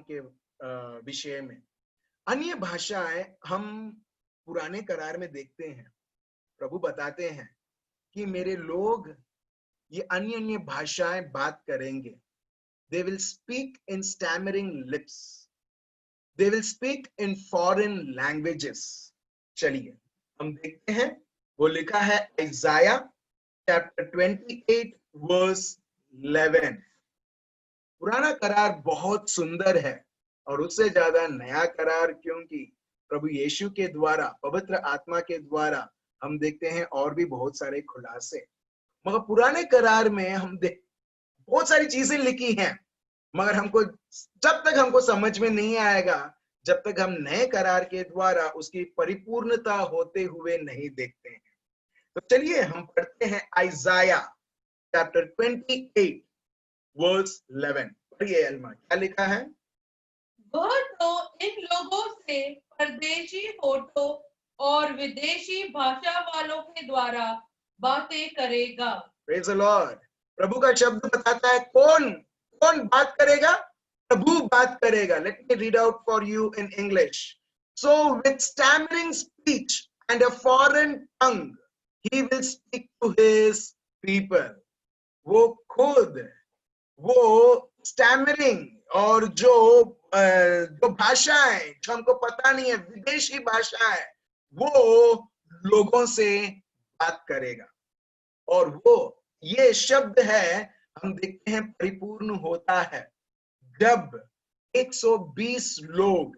के विषय में। अन्य भाषाएं हम पुराने करार में देखते हैं, प्रभु बताते हैं कि मेरे लोग ये अन्य अन्य भाषाएं बात करेंगे। They will speak in stammering lips. They will speak in foreign languages. चलिए हम देखते हैं, वो लिखा है Isaiah chapter 28 verse 11। पुराना करार बहुत सुंदर है और उससे ज्यादा नया करार, क्योंकि प्रभु यीशु के द्वारा, पवित्र आत्मा के द्वारा हम देखते हैं और भी बहुत सारे खुलासे। मगर पुराने करार में हम बहुत सारी चीजें लिखी हैं, मगर हमको जब तक हमको समझ में नहीं आएगा जब तक हम नए करार के द्वारा उसकी परिपूर्णता होते हुए नहीं देखते हैं। तो चलिए हम पढ़ते हैं आइजाया चैप्टर 28 वर्स 11। पढ़िए अल्मा, क्या लिखा है? वह तो इन लोगों से परदेशी होठों और विदेशी भाषा वालों के द्वारा बातें करेगा। Praise the Lord. प्रभु का शब्द बताता है कौन कौन बात करेगा? प्रभु बात करेगा। Let me read out for you in English. So with stammering speech and a foreign tongue he will speak to his people. वो खुद वो स्टैमरिंग और जो भाषाएं जो हमको पता नहीं है, विदेशी भाषाएं, वो लोगों से बात करेगा। और वो ये शब्द है, हम देखते हैं परिपूर्ण होता है जब 120 लोग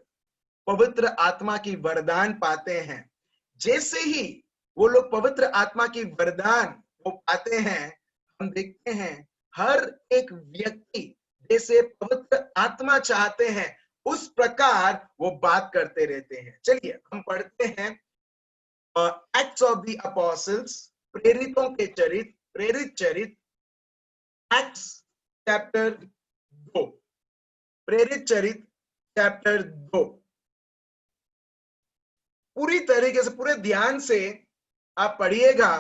पवित्र आत्मा की वरदान पाते हैं। जैसे ही वो लोग पवित्र आत्मा की वरदान वो पाते हैं, हम देखते हैं हर एक व्यक्ति जैसे पवित्र आत्मा चाहते हैं उस प्रकार वो बात करते रहते हैं। चलिए हम पढ़ते हैं एक्ट्स ऑफ द अपोस्टल्स, प्रेरितों के चरित्र, प्रेरित चरित्र, एक्ट्स चैप्टर 2, प्रेरित चरित्र चैप्टर 2। पूरी तरीके से पूरे ध्यान से आप पढ़िएगा।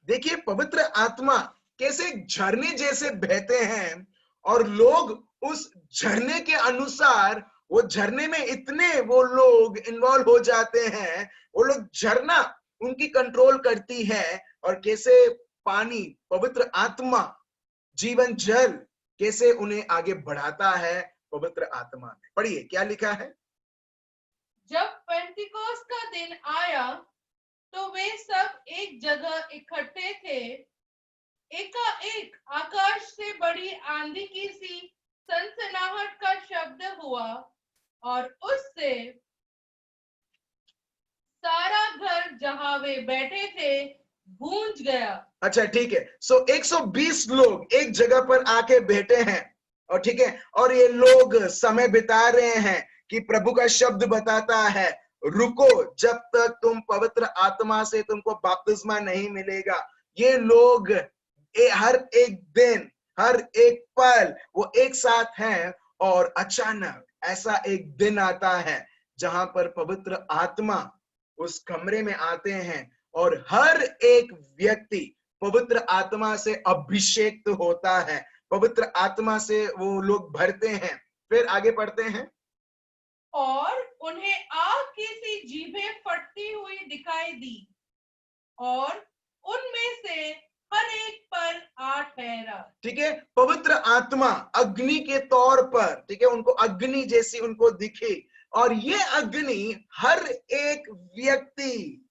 देखिए पवित्र आत्मा कैसे झरने जैसे बहते हैं और लोग उस झरने के अनुसार, वो झरने में इतने वो लोग इन्वॉल्व हो जाते हैं, वो लोग झरना उनकी कंट्रोल करती है और कैसे पानी, पवित्र आत्मा, जीवन जल कैसे उन्हें आगे बढ़ाता है पवित्र आत्मा में। पढ़िए क्या लिखा है? जब पेंटिकोस्ट का दिन आया तो वे सब एक जगह इकट्ठे थे। एकाएक आकाश से बड़ी आंधी की सी सनसनाहट का शब्द हुआ और उससे सारा घर जहां वे बैठे थे गूंज गया। अच्छा ठीक है। सो 120 लोग एक जगह पर आके बैठे हैं और ठीक है, और ये लोग समय बिता रहे हैं कि प्रभु का शब्द बताता है रुको जब तक तुम पवित्र आत्मा से तुमको बपतिस्मा नहीं मिलेगा। ये लोग हर एक दिन, हर एक पल वो एक साथ हैं और अचानक ऐसा एक दिन आता है जहां पर पवित्र आत्मा उस कमरे में आते हैं और हर एक व्यक्ति पवित्र आत्मा से अभिषेक होता है, पवित्र आत्मा से वो लोग भरते हैं। फिर आगे पढ़ते हैं, और उन्हें आग की सी जीभें फटती हुई दिखाई दी और उनमें से हर एक पर आ ठहरा। ठीक है, पवित्र आत्मा अग्नि के तौर पर, ठीक है, उनको अग्नि जैसी उनको दिखी और ये अग्नि हर एक व्यक्ति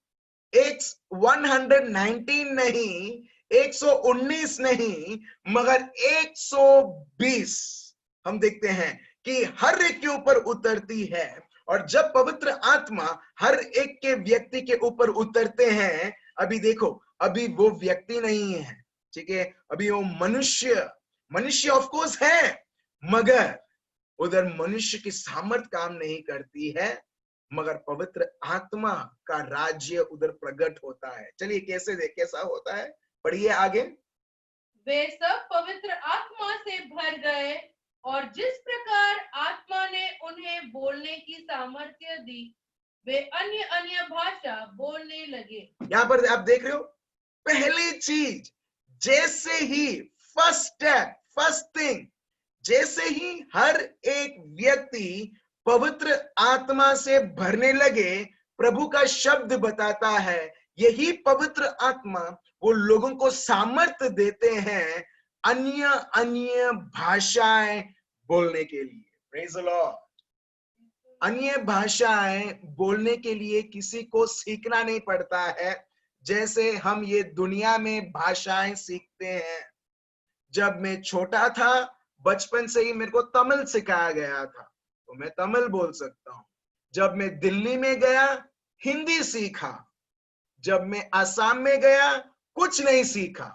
119 नहीं, 119 नहीं, मगर 120 हम देखते हैं कि हर एक के ऊपर उतरती है। और जब पवित्र आत्मा हर एक के व्यक्ति के ऊपर उतरते हैं, अभी देखो अभी वो व्यक्ति नहीं है, ठीक है, अभी वो मनुष्य ऑफ कोर्स है, मगर उधर मनुष्य की सामर्थ काम नहीं करती है, मगर पवित्र आत्मा का राज्य उधर प्रकट होता है। चलिए कैसा होता है, पढ़िए आगे। वे सब पवित्र आत्मा से भर गए और जिस प्रकार आत्मा ने उन्हें बोलने की सामर्थ्य दी वे अन्य अन्य भाषा बोलने लगे। यहाँ पर आप देख रहे हो, पहली चीज, जैसे ही फर्स्ट स्टेप, फर्स्ट थिंग, जैसे ही हर एक व्यक्ति पवित्र आत्मा से भरने लगे, प्रभु का शब्द बताता है यही पवित्र आत्मा वो लोगों को सामर्थ्य देते हैं अन्य अन्य भाषाएं बोलने के लिए। Praise the Lord. अन्य भाषाएं बोलने के लिए किसी को सीखना नहीं पड़ता है, जैसे हम ये दुनिया में भाषाएं सीखते हैं। जब मैं छोटा था, बचपन से ही मेरे को तमिल सिखाया गया था, तो मैं तमिल बोल सकता हूं। जब मैं दिल्ली में गया, हिंदी सीखा। जब मैं असम में गया, कुछ नहीं सीखा,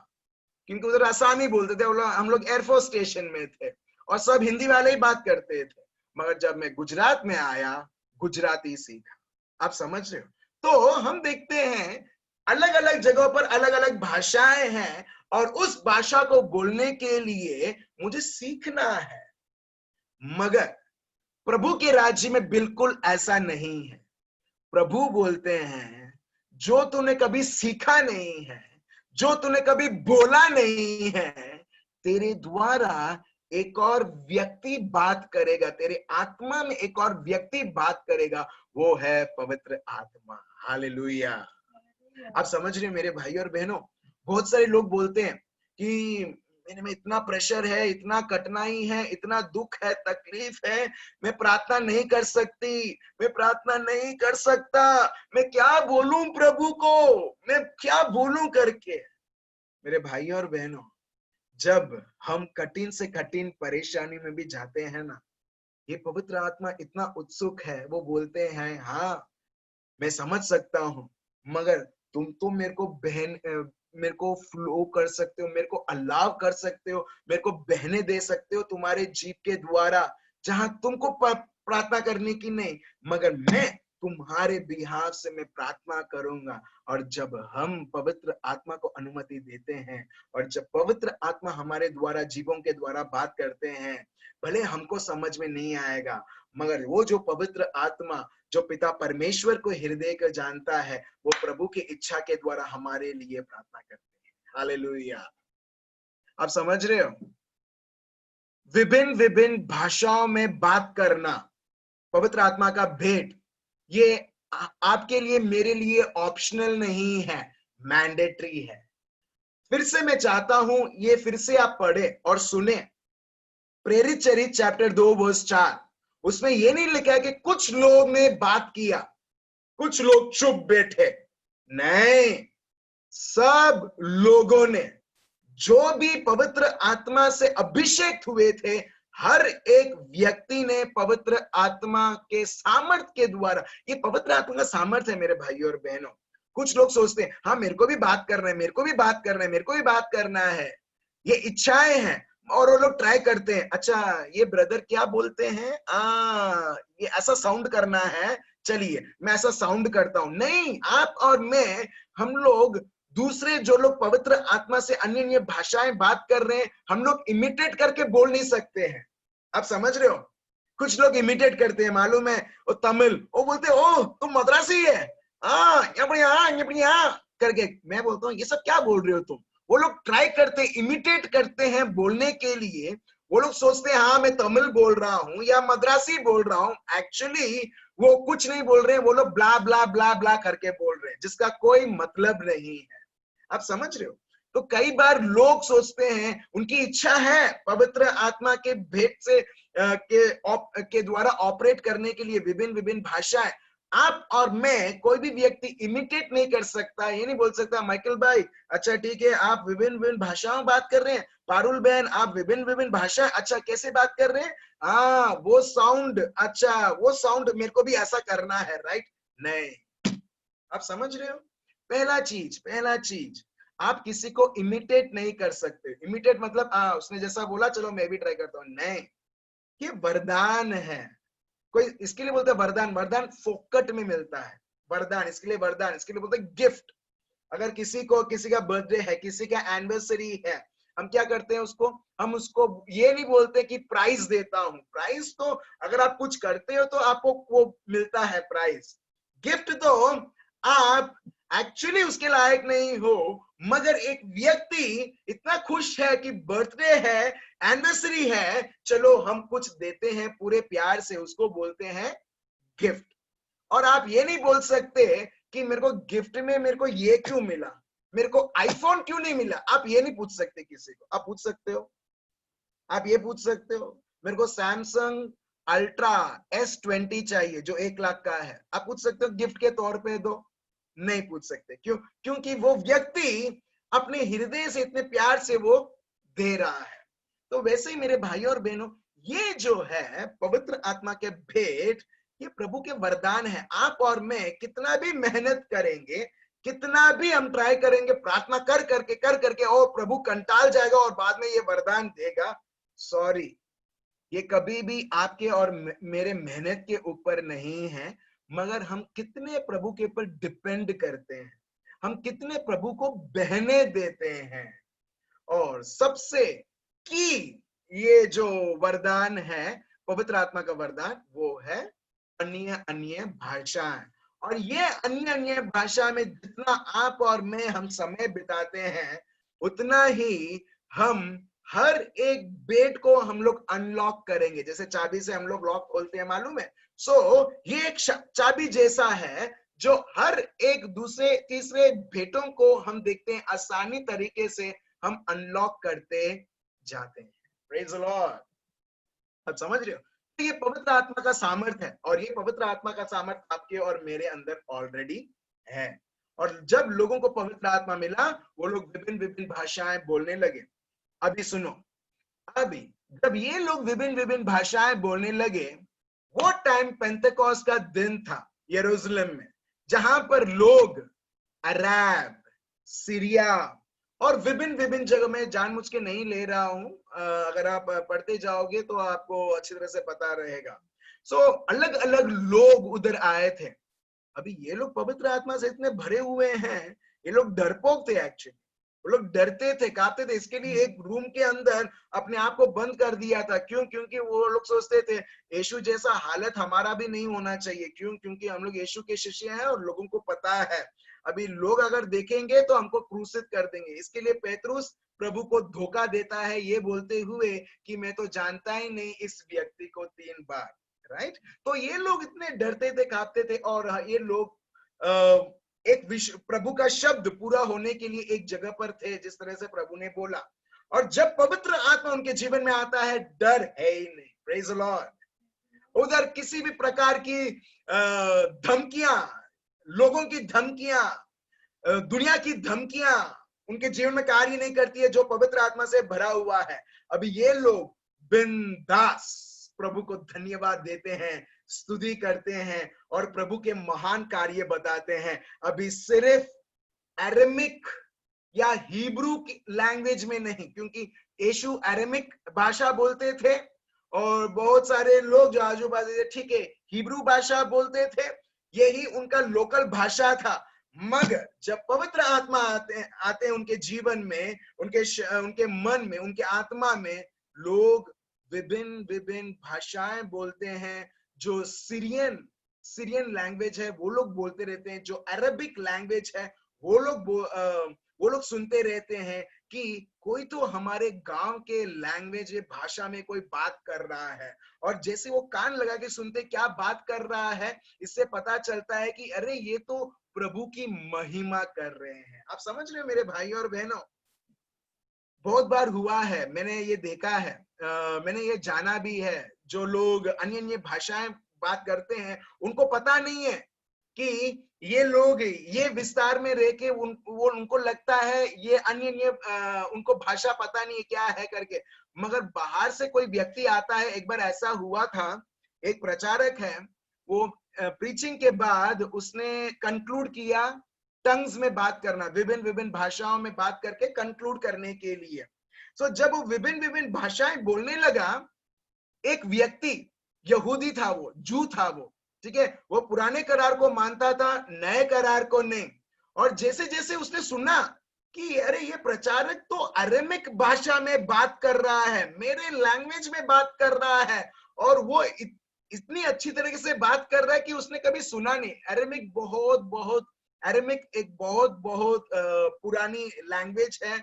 क्योंकि उधर आसामी बोलते थे। हम लोग एयरफोर्स स्टेशन में थे और सब हिंदी वाले ही बात करते थे। मगर जब मैं गुजरात में आया, गुजराती सीखा। आप समझ रहे हो? तो हम देखते हैं अलग अलग जगहों पर अलग अलग भाषाएं हैं, और उस भाषा को बोलने के लिए मुझे सीखना है। मगर प्रभु के राज्य में बिल्कुल ऐसा नहीं है। प्रभु बोलते हैं जो तूने कभी सीखा नहीं है, जो तूने कभी बोला नहीं है, तेरे द्वारा एक और व्यक्ति बात करेगा, तेरे आत्मा में एक और व्यक्ति बात करेगा, वो है पवित्र आत्मा। हालेलुया। आप समझ रहे हैं मेरे भाई और बहनों? बहुत सारे लोग बोलते हैं कि मेरे में इतना प्रेशर है, इतना कठिनाई है, इतना दुख है, तकलीफ है, मैं प्रार्थना नहीं कर सकती, मैं प्रार्थना नहीं कर सकता, मैं क्या बोलूं प्रभु को, मैं क्या बोलूं करके। मेरे भाई और बहनों, जब हम कठिन से कठिन परेशानी में भी जाते हैं ना, ये पवित्र आत्मा इतना उत्सुक है, वो बोलते हैं हाँ मैं समझ सकता हूं, मगर तुम तो मेरे को फ्लो कर सकते हो, मेरे को अलाव कर सकते हो, मेरे को बहने दे सकते हो तुम्हारे जीप के द्वारा, जहां तुमको प्रार्थना करने की नहीं, मगर मैं तुम्हारे बिहाफ से मैं प्रार्थना करूंगा। और जब हम पवित्र आत्मा को अनुमति देते हैं, और जब पवित्र आत्मा हमारे द्वारा जीवों के द्वारा बात करते हैं, भले हमको समझ में नहीं आएगा, मगर वो जो पवित्र आत्मा जो पिता परमेश्वर को हृदय को जानता है, वो प्रभु की इच्छा के द्वारा हमारे लिए प्रार्थना करते हैं। हालेलुया। आप समझ रहे हो? विभिन्न विभिन्न भाषाओं में बात करना पवित्र आत्मा का भेंट, ये आपके लिए मेरे लिए ऑप्शनल नहीं है, मैंडेटरी है। फिर से मैं चाहता हूं ये फिर से आप पढ़े और सुने। प्रेरित चरित चैप्टर 2 वर्स 4, उसमें ये नहीं लिखा है कि कुछ लोग ने बात किया, कुछ लोग चुप बैठे। नहीं, सब लोगों ने, जो भी पवित्र आत्मा से अभिषेक हुए थे, हर एक व्यक्ति ने पवित्र आत्मा के सामर्थ के द्वारा, ये पवित्र आत्मा का सामर्थ है मेरे भाइयों और बहनों। कुछ लोग सोचते हैं हाँ मेरे को भी बात करना है, मेरे को भी बात करना है, मेरे को भी बात करना है, ये इच्छाएं हैं, और वो लोग ट्राई करते हैं। अच्छा ये ब्रदर क्या बोलते हैं, ये ऐसा साउंड करना है, चलिए मैं ऐसा साउंड करता हूं। नहीं, आप और मैं, हम लोग दूसरे जो लोग पवित्र आत्मा से अन्य अन्य भाषाएं बात कर रहे हैं, हम लोग इमिटेट करके बोल नहीं सकते हैं। आप समझ रहे हो? कुछ लोग इमिटेट करते हैं, मालूम है, वो तमिल, वो बोलते हैं ओह तुम मद्रासी है, करके। मैं बोलता हूँ ये सब क्या बोल रहे हो तुम? वो लोग ट्राई करते हैं, इमिटेट करते हैं बोलने के लिए। वो लोग सोचते हैं हाँ मैं तमिल बोल रहा हूँ या मद्रासी बोल रहा हूँ, एक्चुअली वो कुछ नहीं बोल रहे हैं, वो लोग ब्ला ब्ला ब्ला ब्ला करके बोल रहे हैं, जिसका कोई मतलब नहीं है। आप समझ रहे हो? तो कई बार लोग सोचते हैं, उनकी इच्छा है पवित्र आत्मा के भेंट से के द्वारा ऑपरेट करने के लिए विभिन्न विभिन्न भाषाएं। आप और मैं, कोई भी व्यक्ति इमिटेट नहीं कर सकता। ये नहीं बोल सकता माइकल भाई अच्छा ठीक है आप विभिन्न विभिन्न भाषाओं बात कर रहे हैं, पारुल बहन आप विभिन्न विभिन्न भाषा, अच्छा कैसे बात कर रहे हैं, हाँ वो साउंड, अच्छा वो साउंड मेरे को भी ऐसा करना है, राइट? नहीं। आप समझ रहे हो? पहला चीज आप किसी को इमिटेट नहीं कर सकते। इमिटेट मतलब उसने जैसा बोला चलो मैं भी ट्राई करता हूं, नहीं। ये वरदान है। कोई इसके लिए बोलते हैं वरदान, वरदान फोकट में मिलता है। वरदान इसके लिए, वरदान इसके लिए बोलते हैं गिफ्ट। अगर किसी का बर्थडे है, किसी का एनिवर्सरी है, हम क्या करते हैं उसको, हम उसको ये नहीं बोलते कि प्राइज देता हूं। प्राइज तो अगर आप कुछ करते हो तो आपको वो मिलता है प्राइज। गिफ्ट तो आप एक्चुअली उसके लायक नहीं हो, मगर एक व्यक्ति इतना खुश है कि बर्थडे है, एनिवर्सरी है, चलो हम कुछ देते हैं पूरे प्यार से, उसको बोलते हैं गिफ्ट। और आप ये नहीं बोल सकते कि मेरे को गिफ्ट में मेरे को ये क्यों मिला, मेरे को आईफोन क्यों नहीं मिला। आप ये नहीं पूछ सकते किसी को। आप पूछ सकते हो, आप ये पूछ सकते हो मेरे को सैमसंग अल्ट्रा S20 चाहिए जो 1 लाख का है, आप पूछ सकते हो गिफ्ट के तौर पे दो? नहीं पूछ सकते। क्यों? क्योंकि वो व्यक्ति अपने हृदय से इतने प्यार से वो दे रहा है। तो वैसे ही मेरे भाई और बहनों, ये जो है पवित्र आत्मा के भेंट, ये प्रभु के वरदान है। आप और मैं कितना भी मेहनत करेंगे, कितना भी हम ट्राई करेंगे, प्रार्थना कर करके और प्रभु कंटाल जाएगा और बाद में ये वरदान देगा, सॉरी, ये कभी भी आपके और मेरे मेहनत के ऊपर नहीं है, मगर हम कितने प्रभु के ऊपर डिपेंड करते हैं, हम कितने प्रभु को बहने देते हैं। और सबसे की ये जो वरदान है, पवित्र आत्मा का वरदान, वो है अन्य अन्य भाषाएं। और ये अन्य अन्य भाषा में जितना आप और मैं हम समय बिताते हैं, उतना ही हम हर एक बेट को हम लोग अनलॉक करेंगे। जैसे चाबी से हम लोग लॉक खोलते हैं, मालूम है? ये एक चाबी जैसा है जो हर एक दूसरे तीसरे भेटों को हम देखते हैं आसानी तरीके से हम अनलॉक करते जाते हैं। Praise the Lord. आप समझ रहे हो? तो ये पवित्र आत्मा का सामर्थ है, और ये पवित्र आत्मा का सामर्थ आपके और मेरे अंदर ऑलरेडी है। और जब लोगों को पवित्र आत्मा मिला, वो लोग विभिन्न विभिन्न भाषाएं बोलने लगे। अभी सुनो, अभी जब ये लोग विभिन्न विभिन्न भाषाएं बोलने लगे, वो टाइम पेंतेकोस्त का दिन था यरूशलेम में, जहां पर लोग अरब, सीरिया और विभिन्न विभिन्न जगह में, जानबूझ के नहीं ले रहा हूं, अगर आप पढ़ते जाओगे तो आपको अच्छी तरह से पता रहेगा। अलग अलग लोग उधर आए थे। अभी ये लोग पवित्र आत्मा से इतने भरे हुए हैं, ये लोग डरपोक थे एक्चुअली, वो लोग डरते थे, कांपते थे। इसके लिए एक रूम के अंदर अपने आप को बंद कर दिया था। क्यों? क्योंकि वो लोग सोचते थे यीशु जैसा हालत हमारा भी नहीं होना चाहिए। क्यों? क्योंकि हम लोग यीशु के शिष्य हैं और लोगों को पता है अभी लोग अगर देखेंगे तो हमको क्रूसित कर देंगे। इसके लिए पेतरुस प्रभु को धोखा देता है ये बोलते हुए कि मैं तो जानता ही नहीं इस व्यक्ति को 3 बार। राइट? तो ये लोग इतने डरते थे, कांपते थे, और ये लोग एक प्रभु का शब्द पूरा होने के लिए एक जगह पर थे, जिस तरह से प्रभु ने बोला। और जब पवित्र आत्मा उनके जीवन में आता है, डर है ही नहीं। Praise the Lord. उधर किसी भी प्रकार की धमकियां, लोगों की धमकियां, दुनिया की धमकियां उनके जीवन में कार्य नहीं करती है, जो पवित्र आत्मा से भरा हुआ है। अभी ये लोग बिंदास प्रभु को धन्यवाद देते हैं, स्तुति करते हैं और प्रभु के महान कार्य बताते हैं। अभी सिर्फ अरेमिक या हिब्रू की लैंग्वेज में नहीं, क्योंकि यीशु अरेमिक भाषा बोलते थे और बहुत सारे लोग जो आजू बाजू थे, ठीक है, हिब्रू भाषा बोलते थे, यही उनका लोकल भाषा था। मगर जब पवित्र आत्मा आते उनके जीवन में, उनके मन में, उनके आत्मा में, लोग विभिन्न विभिन्न भाषाएं बोलते हैं। जो सीरियन लैंग्वेज है वो लोग बोलते रहते हैं, जो अरबिक लैंग्वेज है वो लोग सुनते रहते हैं कि कोई तो हमारे गांव के लैंग्वेज भाषा में कोई बात कर रहा है। और जैसे वो कान लगा के सुनते क्या बात कर रहा है, इससे पता चलता है कि अरे ये तो प्रभु की महिमा कर रहे हैं। आप समझ रहे हो मेरे भाई और बहनों? बहुत बार हुआ है, मैंने ये देखा है, मैंने ये जाना भी है, जो लोग अन्य अन्य भाषाएं बात करते हैं, उनको पता नहीं है कि ये लोग ये विस्तार में रह के उनको लगता है ये अन्य अन्य उनको भाषा पता नहीं है क्या है करके। मगर बाहर से कोई व्यक्ति आता है। एक बार ऐसा हुआ था, एक प्रचारक है, वो प्रीचिंग के बाद उसने कंक्लूड किया टंग्स में बात करना, विभिन्न विभिन्न भाषाओं में बात करके कंक्लूड करने के लिए। जब वो विभिन्न विभिन्न भाषाएं बोलने लगा, एक व्यक्ति यहूदी था, वो जू था, वो ठीक है, वो पुराने करार को मानता था, नए करार को नहीं। और जैसे जैसे उसने सुना कि अरे ये प्रचारक तो अरेमिक भाषा में बात कर रहा है, मेरे लैंग्वेज में बात कर रहा है, और वो इतनी अच्छी तरीके से बात कर रहा है कि उसने कभी सुना नहीं। अरेमिक बहुत बहुत अरेमिक एक बहुत बहुत पुरानी लैंग्वेज है,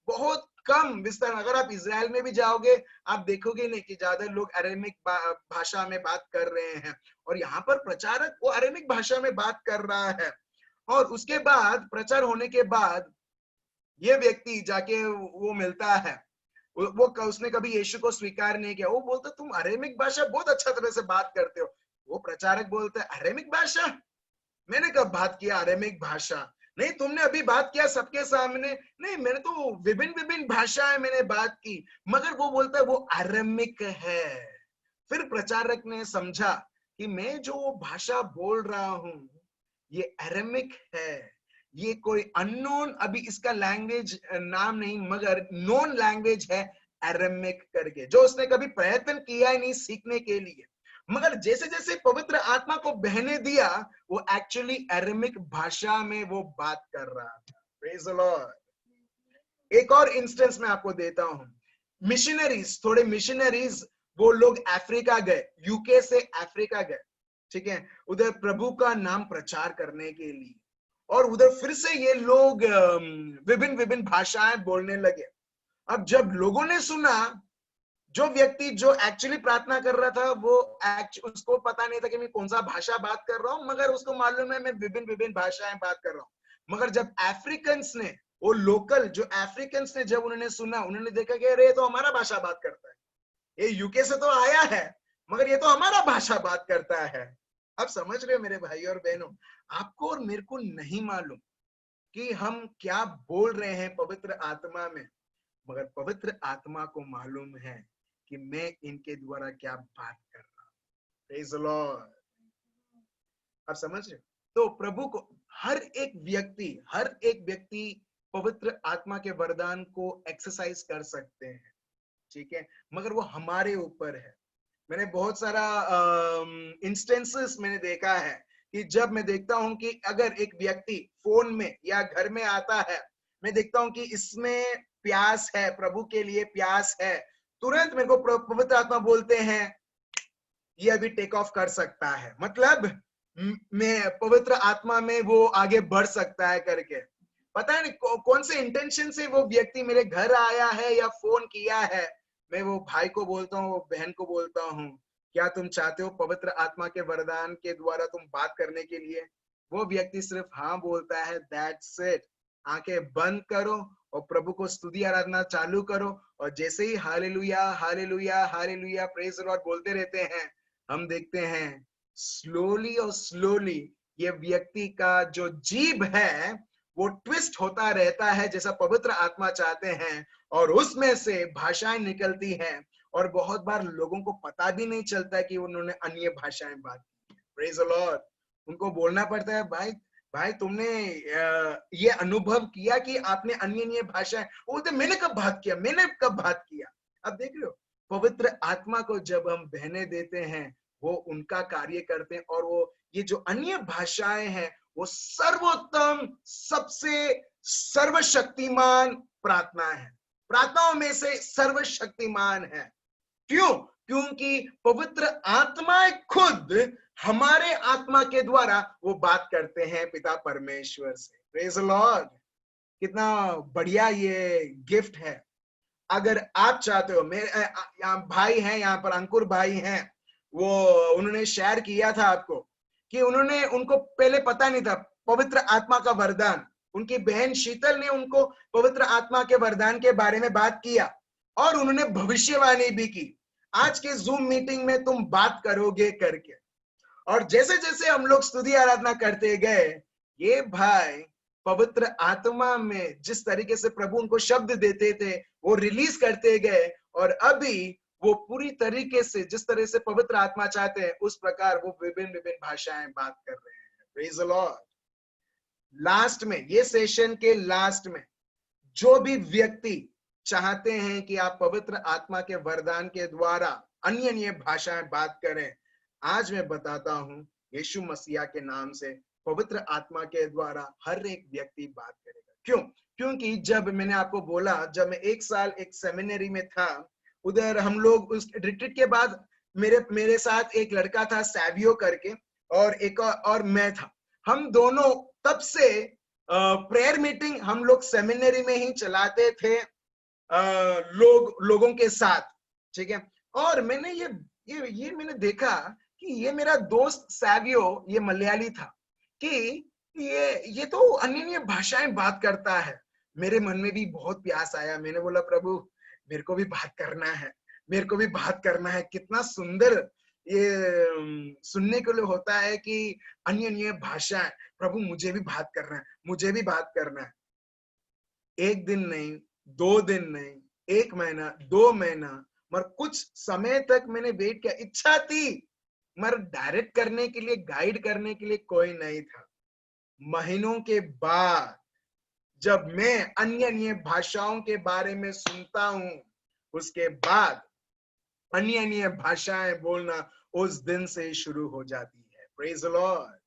बहुत कम विस्तार। अगर आप इजराइल में भी जाओगे आप देखोगे नहीं कि ज्यादा लोग अरेमिक भाषा में बात कर रहे हैं, और यहाँ पर प्रचारक वो अरेमिक भाषा में बात कर रहा है। और उसके बाद प्रचार होने के बाद ये व्यक्ति जाके वो मिलता है, वो उसने कभी यीशु को स्वीकार नहीं किया, वो बोलता तुम अरेमिक भाषा बहुत अच्छा तरह से बात करते हो। वो प्रचारक बोलता है अरेमिक भाषा, मैंने कब बात किया अरेमिक भाषा? नहीं, तुमने अभी बात किया सबके सामने। नहीं, मैंने तो विभिन्न विभिन्न भाषाएं मैंने बात की, मगर वो बोलता है वो अरेमिक है। फिर प्रचारक ने समझा कि मैं जो भाषा बोल रहा हूं ये अरेमिक है, ये कोई अननोन, अभी इसका लैंग्वेज नाम नहीं मगर नोन लैंग्वेज है अरेमिक करके, जो उसने कभी प्रयत्न किया ही नहीं सीखने के लिए। मगर जैसे जैसे पवित्र आत्मा को बहने दिया, वो एक्चुअली अरेमिक भाषा में वो बात कर रहा था। Praise the Lord. एक और इंस्टेंस मैं आपको देता हूं। मिशनरीज, थोड़े मिशनरीज, वो लोग अफ्रीका गए, यूके से अफ्रीका गए, ठीक है, उधर प्रभु का नाम प्रचार करने के लिए। और उधर फिर से ये लोग विभिन्न विभिन्न भाषाएं बोलने लगे। अब जब लोगों ने सुना, जो व्यक्ति जो एक्चुअली प्रार्थना कर रहा था वो उसको पता नहीं था कि मैं कौन सा भाषा बात कर रहा हूं, मगर उसको मालूम है मैं विभिन्न विभिन्न भाषाएं बात कर रहा हूं। मगर जब अफ्रीकन्स ने, वो लोकल जो अफ्रीकन्स ने जब उन्होंने सुना, उन्होंने देखा कि अरे ये तो हमारा भाषा बात करता है, ये यूके से तो आया है मगर ये तो हमारा भाषा बात करता है। अब समझ रहे हो मेरे भाई और बहनों, आपको और मेरे को नहीं मालूम कि हम क्या बोल रहे हैं पवित्र आत्मा में, मगर पवित्र आत्मा को मालूम है कि मैं इनके द्वारा क्या बात कर रहा हूं। Praise the Lord. आप समझ रहे? तो प्रभु को हर एक व्यक्ति पवित्र आत्मा के वरदान को एक्सरसाइज कर सकते हैं, ठीक है, मगर वो हमारे ऊपर है। मैंने बहुत सारा इंस्टेंसेस मैंने देखा है कि जब मैं देखता हूं कि अगर एक व्यक्ति फोन में या घर में आता है, मैं देखता हूं कि इसमें प्यास है, प्रभु के लिए प्यास है, तुरंत मेरे को पवित्र आत्मा बोलते हैं ये अभी टेक ऑफ कर सकता है, मतलब मैं पवित्र आत्मा में वो आगे बढ़ सकता है करके। पता नहीं कौन से इंटेंशन से वो व्यक्ति मेरे घर आया है या फोन किया है। मैं वो भाई को बोलता हूँ, वो बहन को बोलता हूँ, क्या तुम चाहते हो पवित्र आत्मा के वरदान के द्वारा तुम बात करने के लिए? वो व्यक्ति सिर्फ हाँ बोलता है, दैट्स इट। आंखें बंद करो और प्रभु को स्तुति आराधना चालू करो, और जैसे ही hallelujah hallelujah hallelujah praise the Lord बोलते रहते हैं, हम देखते हैं स्लोली और स्लोली ये व्यक्ति का जो जीभ है वो ट्विस्ट होता रहता है जैसा पवित्र आत्मा चाहते हैं, और उसमें से भाषाएं निकलती हैं, और बहुत बार लोगों को पता भी नहीं चलता कि उन्होंने अन्य भाषाएं बात की। Praise the Lord. उनको बोलना पड़ता है, भाई तुमने ये अनुभव किया कि आपने अन्य भाषाएं? बोलते मैंने कब बात किया? अब देख रहे हो, पवित्र आत्मा को जब हम बहने देते हैं वो उनका कार्य करते हैं, और वो ये जो अन्य भाषाएं हैं वो सर्वोत्तम, सबसे सर्वशक्तिमान प्रार्थना है, प्रार्थनाओं में से सर्वशक्तिमान है। क्यों? क्योंकि पवित्र आत्मा खुद हमारे आत्मा के द्वारा वो बात करते हैं पिता परमेश्वर से। Praise the Lord. कितना बढ़िया ये गिफ्ट है। अगर आप चाहते हो, मेरे यहाँ भाई हैं, यहाँ पर अंकुर भाई हैं, वो उन्होंने शेयर किया था आपको कि उनको पहले पता नहीं था पवित्र आत्मा का वरदान। उनकी बहन शीतल ने उनको पवित्र आत्मा के वरदान के बारे में बात किया, और उन्होंने भविष्यवाणी भी की, आज के जूम मीटिंग में तुम बात करोगे करके। और जैसे जैसे हम लोग स्तुति आराधना करते गए, ये भाई पवित्र आत्मा में जिस तरीके से प्रभु उनको शब्द देते थे वो रिलीज करते गए, और अभी वो पूरी तरीके से जिस तरह से पवित्र आत्मा चाहते हैं उस प्रकार वो विभिन्न विभिन्न भाषाएं बात कर रहे हैं। Praise the Lord. लास्ट में, ये सेशन के लास्ट में, जो भी व्यक्ति चाहते हैं कि आप पवित्र आत्मा के वरदान के द्वारा अन्य भाषाएं बात करें, आज मैं बताता हूं यीशु मसीहा के नाम से पवित्र आत्मा के द्वारा हर एक व्यक्ति बात करेगा। क्यों? क्योंकि जब मैंने आपको बोला, जब मैं 1 साल एक सेमिनरी में था, उधर हम लोग उस रिट्रीट के बाद मेरे साथ एक लड़का था सैवियो करके, और एक और मैं था। हम दोनों तब से प्रेयर मीटिंग हम लोग सेमिनरी में ही चलाते थे लोगों के साथ, ठीक है। और मैंने ये मैंने देखा कि ये मेरा दोस्त सैवियो, ये मलयाली था, कि ये तो अन्य भाषाएं बात करता है। मेरे मन में भी बहुत प्यास आया, मैंने बोला प्रभु मेरे को भी बात करना है, मेरे को भी बात करना है। कितना सुंदर ये सुनने के लिए होता है कि अन्य भाषाएं, प्रभु मुझे भी बात करना है, मुझे भी बात करना है। एक दिन नहीं, 2 दिन नहीं, 1 महीना, 2 महीना, मगर कुछ समय तक मैंने वेट किया। इच्छा थी, मगर डायरेक्ट करने के लिए, गाइड करने के लिए कोई नहीं था। महीनों के बाद जब मैं अन्य भाषाओं के बारे में सुनता हूं, उसके बाद अन्य भाषाएं बोलना उस दिन से शुरू हो जाती है। Praise the Lord.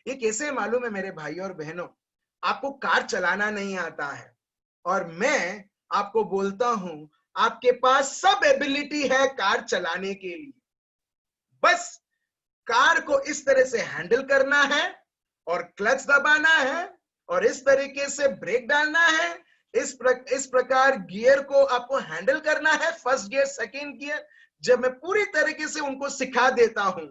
ये कैसे मालूम है मेरे भाई और बहनों? आपको कार चलाना नहीं आता है और मैं आपको बोलता हूं आपके पास सब एबिलिटी है कार चलाने के लिए, बस कार को इस तरह से हैंडल करना है और क्लच दबाना है और इस तरीके से ब्रेक डालना है, इस प्रकार गियर को आपको हैंडल करना है, फर्स्ट गियर, सेकंड गियर। जब मैं पूरी तरीके से उनको सिखा देता हूं,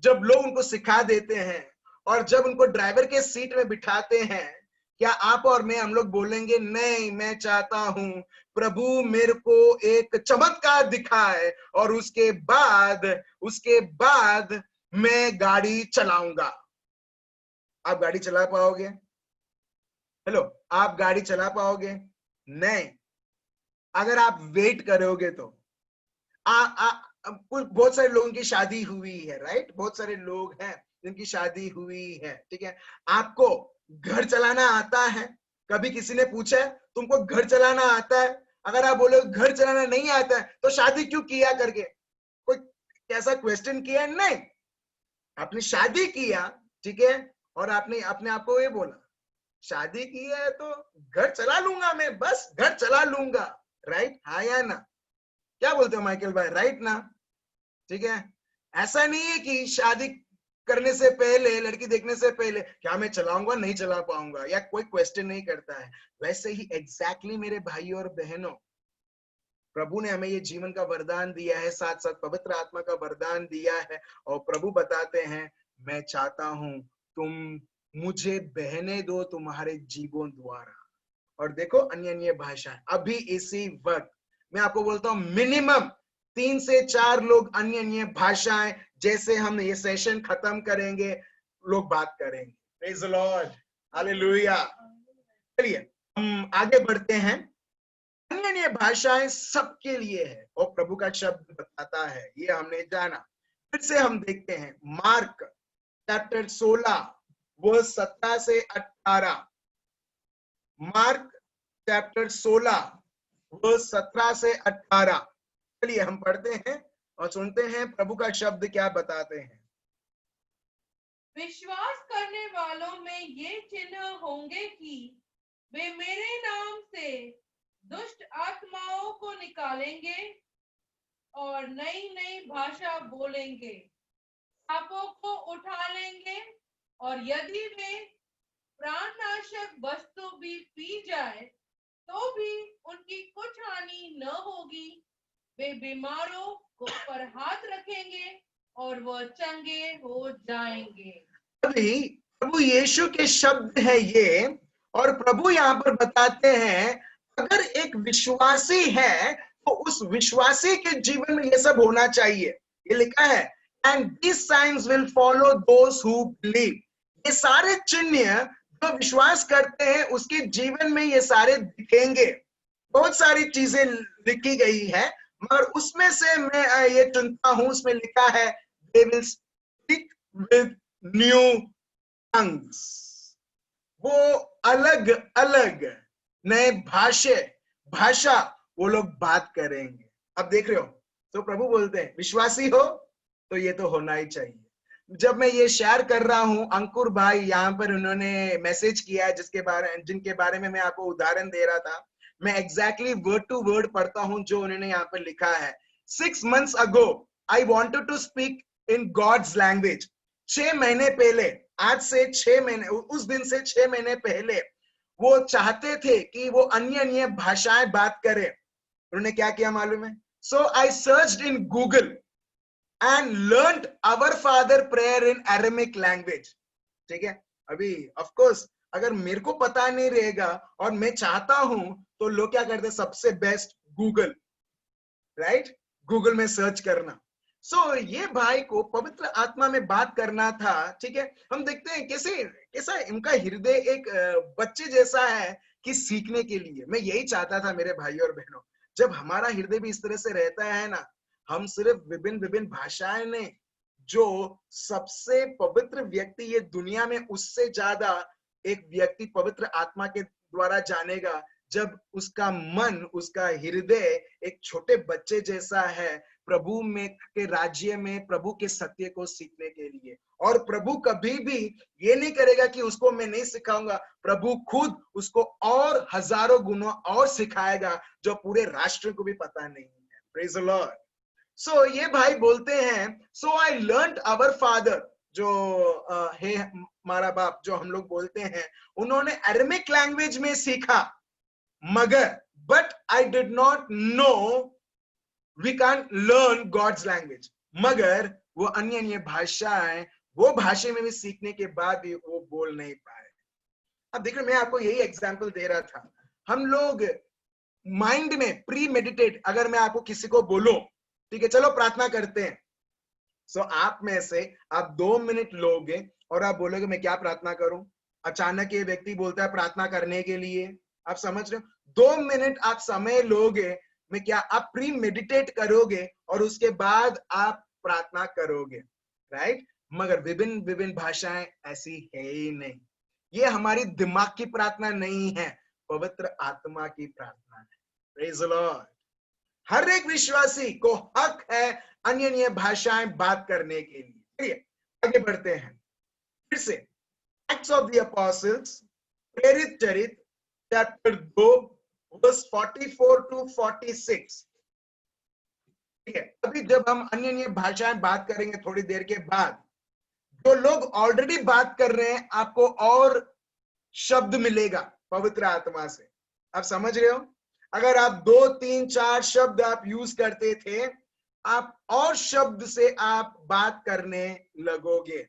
जब लोग उनको सिखा देते हैं और जब उनको ड्राइवर के सीट में बिठाते हैं, क्या आप और मैं, हम लोग बोलेंगे नहीं, मैं चाहता हूं प्रभु मेरे को एक चमत्कार दिखाए और उसके बाद मैं गाड़ी चलाऊंगा। आप गाड़ी चला पाओगे? हेलो, आप गाड़ी चला पाओगे? नहीं। अगर आप वेट करोगे तो बहुत सारे लोगों की शादी हुई है, राइट? बहुत सारे लोग हैं जिनकी शादी हुई है, ठीक है। आपको घर चलाना आता है? कभी किसी ने पूछा है तुमको घर चलाना आता है? अगर आप बोले घर चलाना नहीं आता है तो शादी क्यों किया करके, कोई ऐसा क्वेश्चन किया? नहीं, आपने शादी किया, ठीक है, और आपने अपने आप को ये बोला शादी की है तो घर चला लूंगा मैं, बस घर चला लूंगा, राइट? हाँ या ना? क्या बोलते हो माइकल भाई, राइट ना? ठीक है। ऐसा नहीं है कि शादी करने से पहले, लड़की देखने से पहले, क्या मैं चलाऊंगा, नहीं चला पाऊंगा, या कोई क्वेश्चन नहीं करता है। वैसे ही एग्जैक्टली मेरे भाई और बहनों, प्रभु ने हमें ये जीवन का वरदान दिया है, साथ साथ पवित्र आत्मा का वरदान दिया है, और प्रभु बताते हैं मैं चाहता हूं तुम मुझे बहने दो तुम्हारे जीवों द्वारा। और देखो अन्य भाषा, अभी इसी वक्त मैं आपको बोलता हूं मिनिमम 3 से 4 लोग अन्य भाषाएं, जैसे हम ये सेशन खत्म करेंगे लोग बात करेंगे। Praise the Lord, hallelujah. चलिए हम आगे बढ़ते हैं। अन्य भाषाएं सबके लिए है और प्रभु का शब्द बताता है, ये हमने जाना। फिर से हम देखते हैं मार्क चैप्टर 16 वर्स 17 से 18। मार्क चैप्टर 16 वर्स 17 से 18। चलिए हम पढ़ते हैं और सुनते हैं प्रभु का शब्द क्या बताते हैं। विश्वास करने वालों में ये चिन्ह होंगे कि वे मेरे नाम से दुष्ट आत्माओं को निकालेंगे और नई नई भाषा बोलेंगे, सांपों को उठा लेंगे, और यदि वे प्राणनाशक वस्तु भी पी जाए तो भी उनकी कुछ हानि न होगी। वे बीमारों को पर हाथ रखेंगे और वह चंगे हो जाएंगे। अभी प्रभु यीशु के शब्द है ये, और प्रभु यहाँ पर बताते हैं अगर एक विश्वासी है तो उस विश्वासी के जीवन में ये सब होना चाहिए। ये लिखा है and this science will follow those who believe. ये सारे चिन्ह जो विश्वास करते हैं उसके जीवन में ये सारे दिखेंगे। बहुत सारी चीजें लिखी गई है, मगर उसमें से मैं ये चुनता हूं, उसमें लिखा है they will speak with new tongues। वो अलग अलग नए भाषा वो लोग बात करेंगे। अब देख रहे हो, तो प्रभु बोलते हैं विश्वासी हो तो ये तो होना ही चाहिए। जब मैं ये शेयर कर रहा हूं, अंकुर भाई यहाँ पर उन्होंने मैसेज किया है जिनके बारे में मैं आपको उदाहरण दे रहा था। मैं एग्जैक्टली वर्ड टू वर्ड पढ़ता हूं जो उन्होंने यहाँ पर लिखा है। 6 months ago I wanted to speak in God's language। 6 महीने पहले आज से 6 महीने, उस दिन से 6 महीने पहले वो चाहते थे कि वो अन्य अन्य भाषाएं बात करें। उन्होंने क्या किया मालूम है? So I searched in Google and learned our Father prayer in Aramaic language. ठीक है, अभी ऑफ कोर्स अगर मेरे को पता नहीं रहेगा और मैं चाहता हूं तो लोग क्या करते, सबसे बेस्ट गूगल, राइट? गूगल में सर्च करना। सो ये भाई को पवित्र आत्मा में बात करना था। ठीक है, हम देखते हैं कैसे कैसा इनका हृदय एक बच्चे जैसा है कि सीखने के लिए। मैं यही चाहता था मेरे भाई और बहनों, जब हमारा हृदय भी इस तरह से रहता है ना, हम सिर्फ विभिन्न विभिन्न भाषाएं नहीं, जो सबसे पवित्र व्यक्ति ये दुनिया में, उससे ज्यादा एक व्यक्ति पवित्र आत्मा के द्वारा जानेगा जब उसका मन, उसका हृदय एक छोटे बच्चे जैसा है प्रभु में के राज्य में, प्रभु के सत्य को सीखने के लिए। और प्रभु कभी भी ये नहीं करेगा कि उसको मैं नहीं सिखाऊंगा, प्रभु खुद उसको और हजारों गुना और सिखाएगा जो पूरे राष्ट्र को भी पता नहीं है। Praise the Lord. सो ये भाई बोलते हैं, सो आई लर्नड आवर फादर, जो है हमारा बाप, जो हम लोग बोलते हैं, उन्होंने अरेमिक लैंग्वेज में सीखा, मगर but I did not know we can learn God's language. मगर वो अन्य अन्य भाषाएं, वो भाषा में भी सीखने के बाद भी वो बोल नहीं पाए। अब देखो, मैं आपको यही एग्जांपल दे रहा था। हम लोग माइंड में प्री मेडिटेट, अगर मैं आपको किसी को बोलूं, ठीक है चलो प्रार्थना करते हैं, सो आप में से आप 2 मिनट लोगे और आप बोलोगे मैं क्या प्रार्थना करूं। अचानक ये व्यक्ति बोलता है प्रार्थना करने के लिए, आप समझ रहे हो? 2 मिनट आप समय लोगे, मैं क्या, आप प्री मेडिटेट करोगे और उसके बाद आप प्रार्थना करोगे, राइट? मगर विभिन्न विभिन्न भाषाएं ऐसी है ही नहीं। ये हमारी दिमाग की प्रार्थना नहीं है, पवित्र आत्मा की प्रार्थना है। Praise the Lord. हर एक विश्वासी को हक है अन्य अन्य भाषाएं बात करने के लिए। चलिए आगे बढ़ते हैं फिर से। एक्ट्स ऑफ द अपोस्टल्स, प्रेरित चरित्र, चैप्टर 2 वर्स 44 टू 46। ठीक है, अभी जब हम अन्य अन्य भाषाएं बात करेंगे थोड़ी देर के बाद, जो लोग ऑलरेडी बात कर रहे हैं, आपको और शब्द मिलेगा पवित्र आत्मा से। आप समझ रहे हो? अगर आप 2, 3, 4 शब्द आप यूज करते थे, आप और शब्द से आप बात करने लगोगे।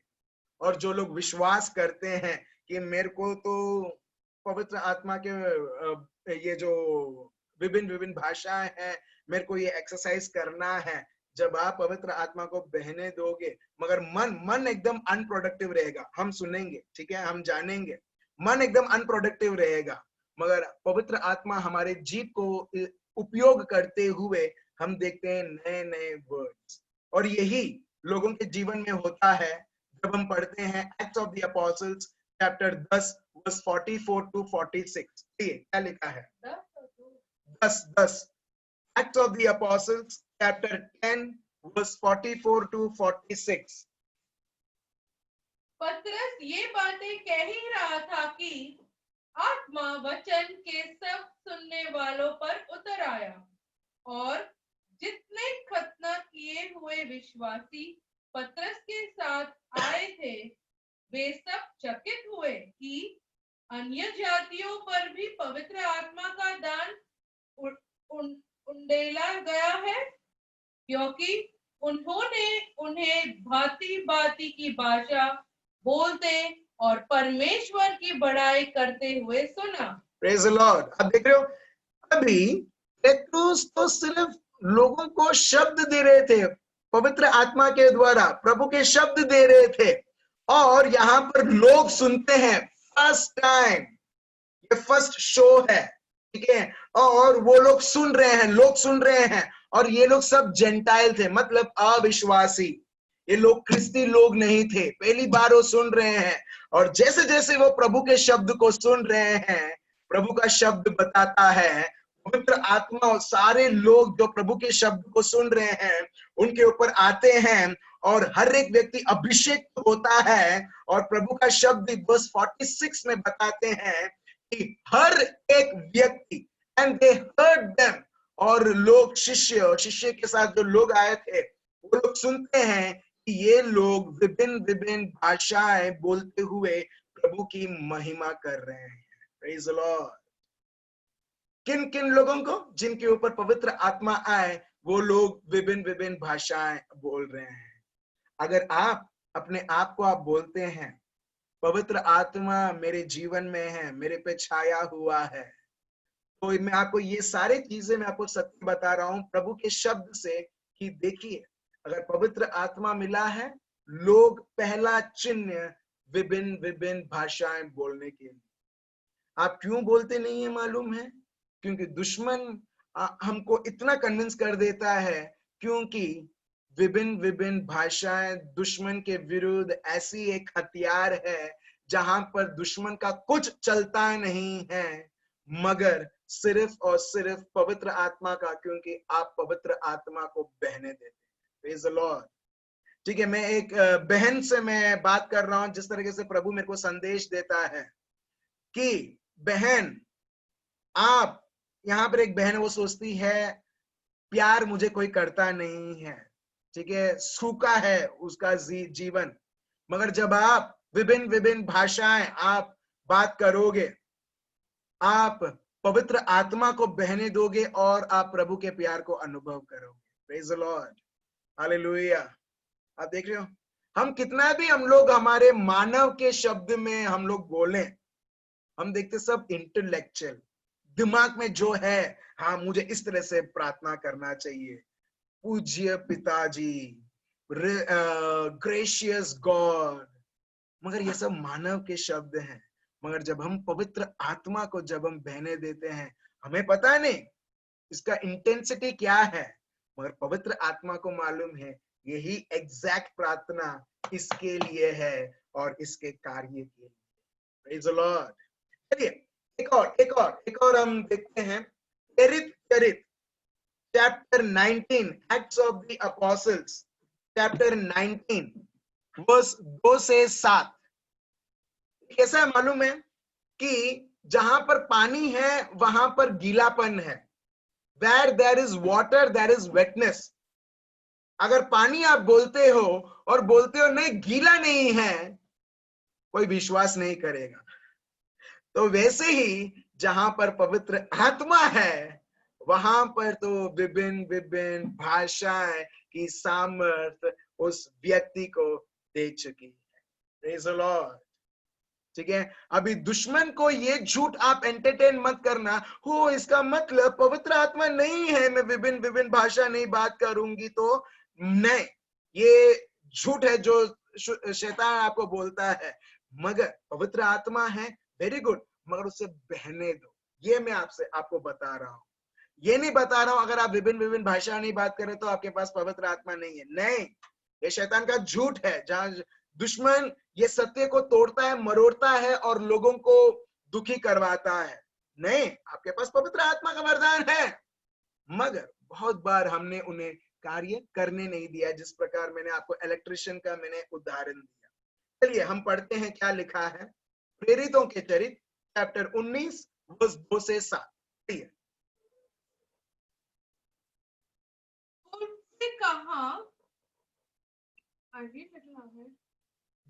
और जो लोग विश्वास करते हैं कि मेरे को तो पवित्र आत्मा के ये जो विभिन्न विभिन्न भाषाएं हैं, मेरे को ये एक्सरसाइज करना है, जब आप पवित्र आत्मा को बहने दोगे, मगर मन एकदम अनप्रोडक्टिव रहेगा। हम सुनेंगे, ठीक है, हम जानेंगे, मन एकदम अनप्रोडक्टिव रहेगा, मगर पवित्र आत्मा हमारे जीव को उपयोग करते हुए हम देखते हैं नए नए वर्ड्स। और यही लोगों के जीवन में होता है जब हम पढ़ते हैं acts of the apostles chapter 10 verse 44 to 46। क्या लिखा है? 10 acts of the apostles chapter 10 verse 44 to 46। पतरस ये बातें कह ही रहा था कि आत्मा वचन के सब सुनने वालों पर उतर आया, और जितने खतना किए हुए विश्वासी पतरस के साथ आए थे, वे सब चकित हुए कि अन्य जातियों पर भी पवित्र आत्मा का दान उंडेला गया है, क्योंकि उन्होंने उन्हें भांति भांति की भाषा बोलते और परमेश्वर की बड़ाई करते हुए सुना। Praise the Lord. अब देख रहे हो, अभी पेट्रुस तो सिर्फ लोगों को शब्द दे रहे थे, पवित्र आत्मा के द्वारा प्रभु के शब्द दे रहे थे, और यहाँ पर लोग सुनते हैं फर्स्ट टाइम, ये फर्स्ट शो है, ठीक है, और वो लोग सुन रहे हैं, लोग सुन रहे हैं, और ये लोग सब जेंटाइल थे, मतलब अविश्वासी। ये लोग ख्रिस्ती लोग नहीं थे, पहली बार वो सुन रहे हैं। और जैसे जैसे वो प्रभु के शब्द को सुन रहे हैं, प्रभु का शब्द बताता है, पवित्र आत्मा और सारे लोग जो प्रभु के शब्द को सुन रहे हैं उनके ऊपर आते हैं, और हर एक व्यक्ति अभिषेक होता है। और प्रभु का शब्द वर्स 46 में बताते हैं कि हर एक व्यक्ति, एंड दे हर्ड देम, और लोग शिष्य के साथ जो लोग आए थे वो लोग सुनते हैं ये लोग विभिन्न विभिन्न भाषाएं बोलते हुए प्रभु की महिमा कर रहे हैं। Praise the Lord. किन किन लोगों को? जिनके ऊपर पवित्र आत्मा आए, वो लोग विभिन्न विभिन्न भाषाएं बोल रहे हैं। अगर आप अपने आप को आप बोलते हैं पवित्र आत्मा मेरे जीवन में है, मेरे पे छाया हुआ है, तो मैं आपको ये सारी चीजें मैं आपको सत्य बता रहा हूं प्रभु के शब्द से कि देखिए, अगर पवित्र आत्मा मिला है, लोग पहला चिन्ह विभिन्न विभिन्न भाषाएं बोलने के लिए। आप क्यों बोलते नहीं है मालूम है? क्योंकि दुश्मन हमको इतना कन्विंस कर देता है, क्योंकि विभिन्न विभिन्न भाषाएं दुश्मन के विरुद्ध ऐसी एक हथियार है जहां पर दुश्मन का कुछ चलता नहीं है मगर सिर्फ और सिर्फ पवित्र आत्मा का, क्योंकि आप पवित्र आत्मा को बहने देते हैं। Praise the Lord. ठीक है, मैं एक बहन से मैं बात कर रहा हूं, जिस तरीके से प्रभु मेरे को संदेश देता है कि बहन, आप यहाँ पर एक बहन है, वो सोचती है प्यार मुझे कोई करता नहीं है, ठीक है, सूखा है उसका जीवन, मगर जब आप विभिन्न विभिन्न भाषाएं आप बात करोगे, आप पवित्र आत्मा को बहने दोगे और आप प्रभु के प्यार को अनुभव करोगे। Praise the Lord, hallelujah. आप देख रहे हो, हम कितना भी हम लोग हमारे मानव के शब्द में हम लोग बोले, हम देखते सब इंटेलेक्चुअल, दिमाग में जो है, हाँ मुझे इस तरह से प्रार्थना करना चाहिए, पूज्य पिताजी, ग्रेशियस गॉड, मगर ये सब मानव के शब्द हैं। मगर जब हम पवित्र आत्मा को जब हम बहने देते हैं, हमें पता नहीं इसका इंटेंसिटी क्या है, मगर पवित्र आत्मा को मालूम है यही एग्जैक्ट प्रार्थना इसके लिए है और इसके कार्य के लिए। Praise the Lord. चलिए एक और हम देखते हैं, चरित chapter 19, Acts of the apostles chapter 19 verse 2 से 7। कैसा है मालूम है कि जहां पर पानी है वहां पर गीलापन है। Where there is water, there is wetness. अगर पानी आप बोलते हो और बोलते हो नहीं गीला नहीं है, कोई विश्वास नहीं करेगा। तो वैसे ही जहां पर पवित्र आत्मा है, वहां पर तो विभिन्न विभिन्न भाषाएं की सामर्थ उस व्यक्ति को दे चुकी है। Praise the Lord. ठीक है, अभी दुश्मन को ये झूठ आप एंटरटेन मत करना, हो इसका मतलब पवित्र आत्मा नहीं है, मैं विभिन्न विभिन्न भाषा नहीं बात करूंगी तो नहीं, ये झूठ है जो शैतान आपको बोलता है। मगर पवित्र आत्मा है, वेरी गुड, मगर उसे बहने दो। ये मैं आपको बता रहा हूं, ये नहीं बता रहा हूं अगर आप विभिन्न विभिन्न भाषा नहीं बात करें तो आपके पास पवित्र आत्मा नहीं है। नहीं, ये शैतान का झूठ है, जहां दुश्मन ये सत्य को तोड़ता है, मरोड़ता है और लोगों को दुखी करवाता है। नहीं, आपके पास पवित्र आत्मा का वरदान है, मगर बहुत बार हमने उन्हें कार्य करने नहीं दिया, जिस प्रकार मैंने आपको इलेक्ट्रिशियन का मैंने उदाहरण दिया। चलिए हम पढ़ते हैं क्या लिखा है, प्रेरितों के चरित्र चैप्टर 19 वर्स 2 से 7। कहा आगे है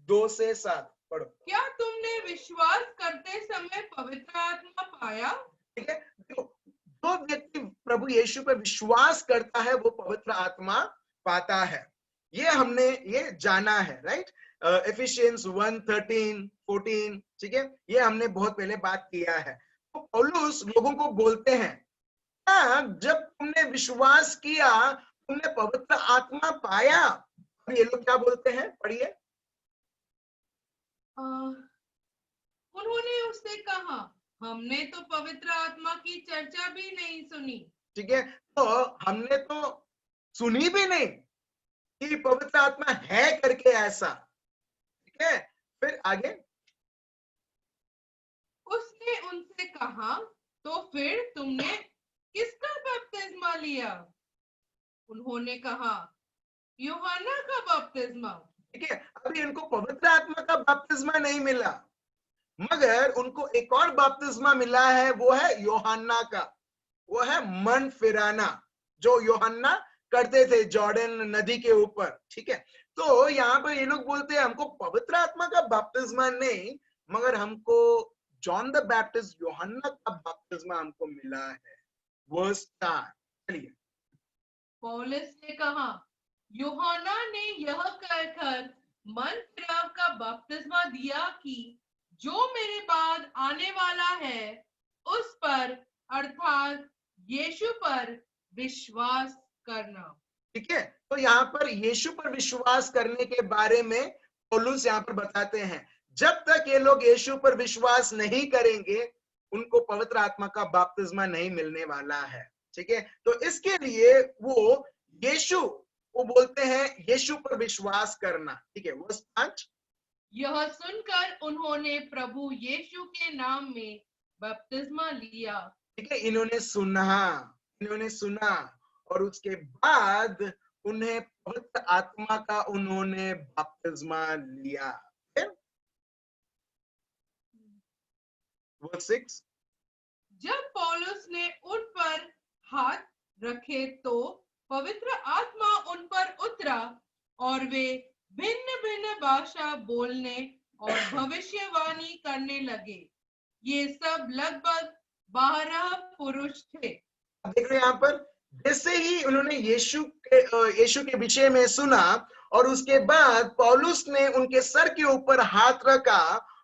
2 से 7 पढ़ो। क्या तुमने विश्वास करते समय पवित्र आत्मा पाया? ठीक है, जो व्यक्ति प्रभु यीशु पर विश्वास करता है वो पवित्र आत्मा पाता है, ये हमने ये जाना है, राइट। एफिशियंस 1:13-14, ठीक है, ये हमने बहुत पहले बात किया है। तो पौलुस लोगों को बोलते हैं, क्या जब तुमने विश्वास किया तुमने पवित्र आत्मा पाया? ये लोग क्या बोलते हैं, पढ़िए। उन्होंने उससे कहा, हमने तो पवित्र आत्मा की चर्चा भी नहीं सुनी। ठीक है, तो हमने तो सुनी भी नहीं कि पवित्र आत्मा है करके ऐसा। ठीक है, फिर आगे उसने उनसे कहा, तो फिर तुमने किसका बपतिस्मा लिया? उन्होंने कहा, यूहन्ना का बपतिस्मा। ठीक है, अभी इनको पवित्र आत्मा का बपतिस्मा नहीं मिला, मगर उनको एक और बपतिस्मा मिला है, वो है यूहन्ना का, वो है मन फिराना, जो यूहन्ना करते थे जॉर्डन नदी के ऊपर। ठीक है, तो यहाँ पर ये लोग बोलते हैं हमको पवित्र आत्मा का बपतिस्मा नहीं, मगर हमको जॉन द बैप्टिस्ट यूहन्ना का बपतिस्मा हमको मिला है। वर्स 4, चलिए। पौलुस ने कहा, यूहन्ना ने यह कहकर मन फिराव का बपतिस्मा दिया कि जो मेरे बाद आने वाला है उस पर, अर्थात यीशु पर विश्वास करना। ठीक है, तो यहाँ पर यीशु पर विश्वास करने के बारे में पौलुस यहाँ पर बताते हैं। जब तक ये लोग यीशु पर विश्वास नहीं करेंगे, उनको पवित्र आत्मा का बपतिस्मा नहीं मिलने वाला है। ठीक है, तो इसके लिए वो यीशु, वो बोलते हैं यीशु पर विश्वास करना। ठीक है, वर्स 5, यह सुनकर उन्होंने प्रभु यीशु के नाम में बपतिस्मा लिया। ठीक है, इन्होंने सुना और उसके बाद उन्हें पवित्र आत्मा का उन्होंने बपतिस्मा लिया। वर्स 6, जब पौलुस ने उन पर हाथ रखे तो पवित्र आत्मा उन पर उतरा और वे भिन्न भिन्न भाषा बोलने और भविष्यवाणी करने लगे। ये सब लगभग 12 पुरुष थे। देख रहे हैं यहाँ पर, जैसे ही उन्होंने यीशु के विषय में सुना और उसके बाद पौलुस ने उनके सर के ऊपर हाथ रखा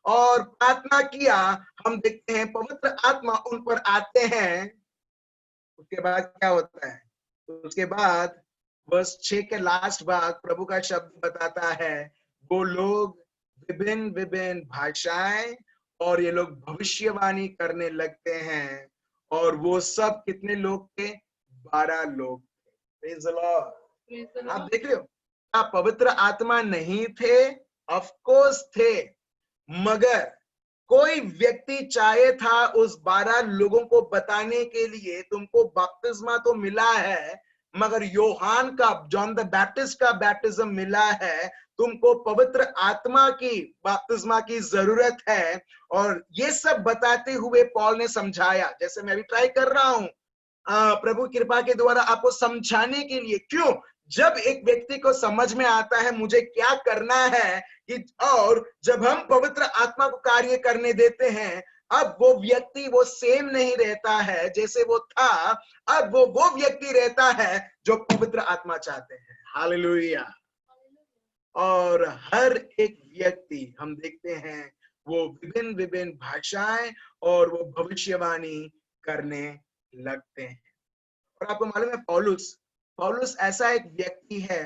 और प्रार्थना किया, हम देखते हैं पवित्र आत्मा उन पर आते हैं। उसके बाद क्या होता है? तो उसके बाद वर्स 6 के लास्ट भाग प्रभु का शब्द बताता है, वो लोग विभिन्न विभिन्न भाषाएं और ये लोग भविष्यवाणी करने लगते हैं। और वो सब कितने लोग थे? 12 लोग थे। Praise the Lord। आप देख रहे हो, क्या पवित्र आत्मा नहीं थे? ऑफ कोर्स थे, मगर कोई व्यक्ति चाहे था उस 12 लोगों को बताने के लिए तुमको बपतिस्मा तो मिला है, मगर यूहन्ना का, जॉन द बैप्टिस्ट का बैप्टिज्म मिला है, तुमको पवित्र आत्मा की बपतिस्मा की जरूरत है। और ये सब बताते हुए पॉल ने समझाया, जैसे मैं भी ट्राई कर रहा हूं प्रभु कृपा के द्वारा आपको समझाने के लिए। क्यों? जब एक व्यक्ति को समझ में आता है मुझे क्या करना है कि, और जब हम पवित्र आत्मा को कार्य करने देते हैं, अब वो व्यक्ति वो सेम नहीं रहता है जैसे वो था। अब वो व्यक्ति रहता है जो पवित्र आत्मा चाहते हैं। हालेलुया। और हर एक व्यक्ति हम देखते हैं वो विभिन्न विभिन्न भाषाएं और वो भविष्यवाणी करने लगते हैं। और आपको मालूम है पौलुस ऐसा एक व्यक्ति है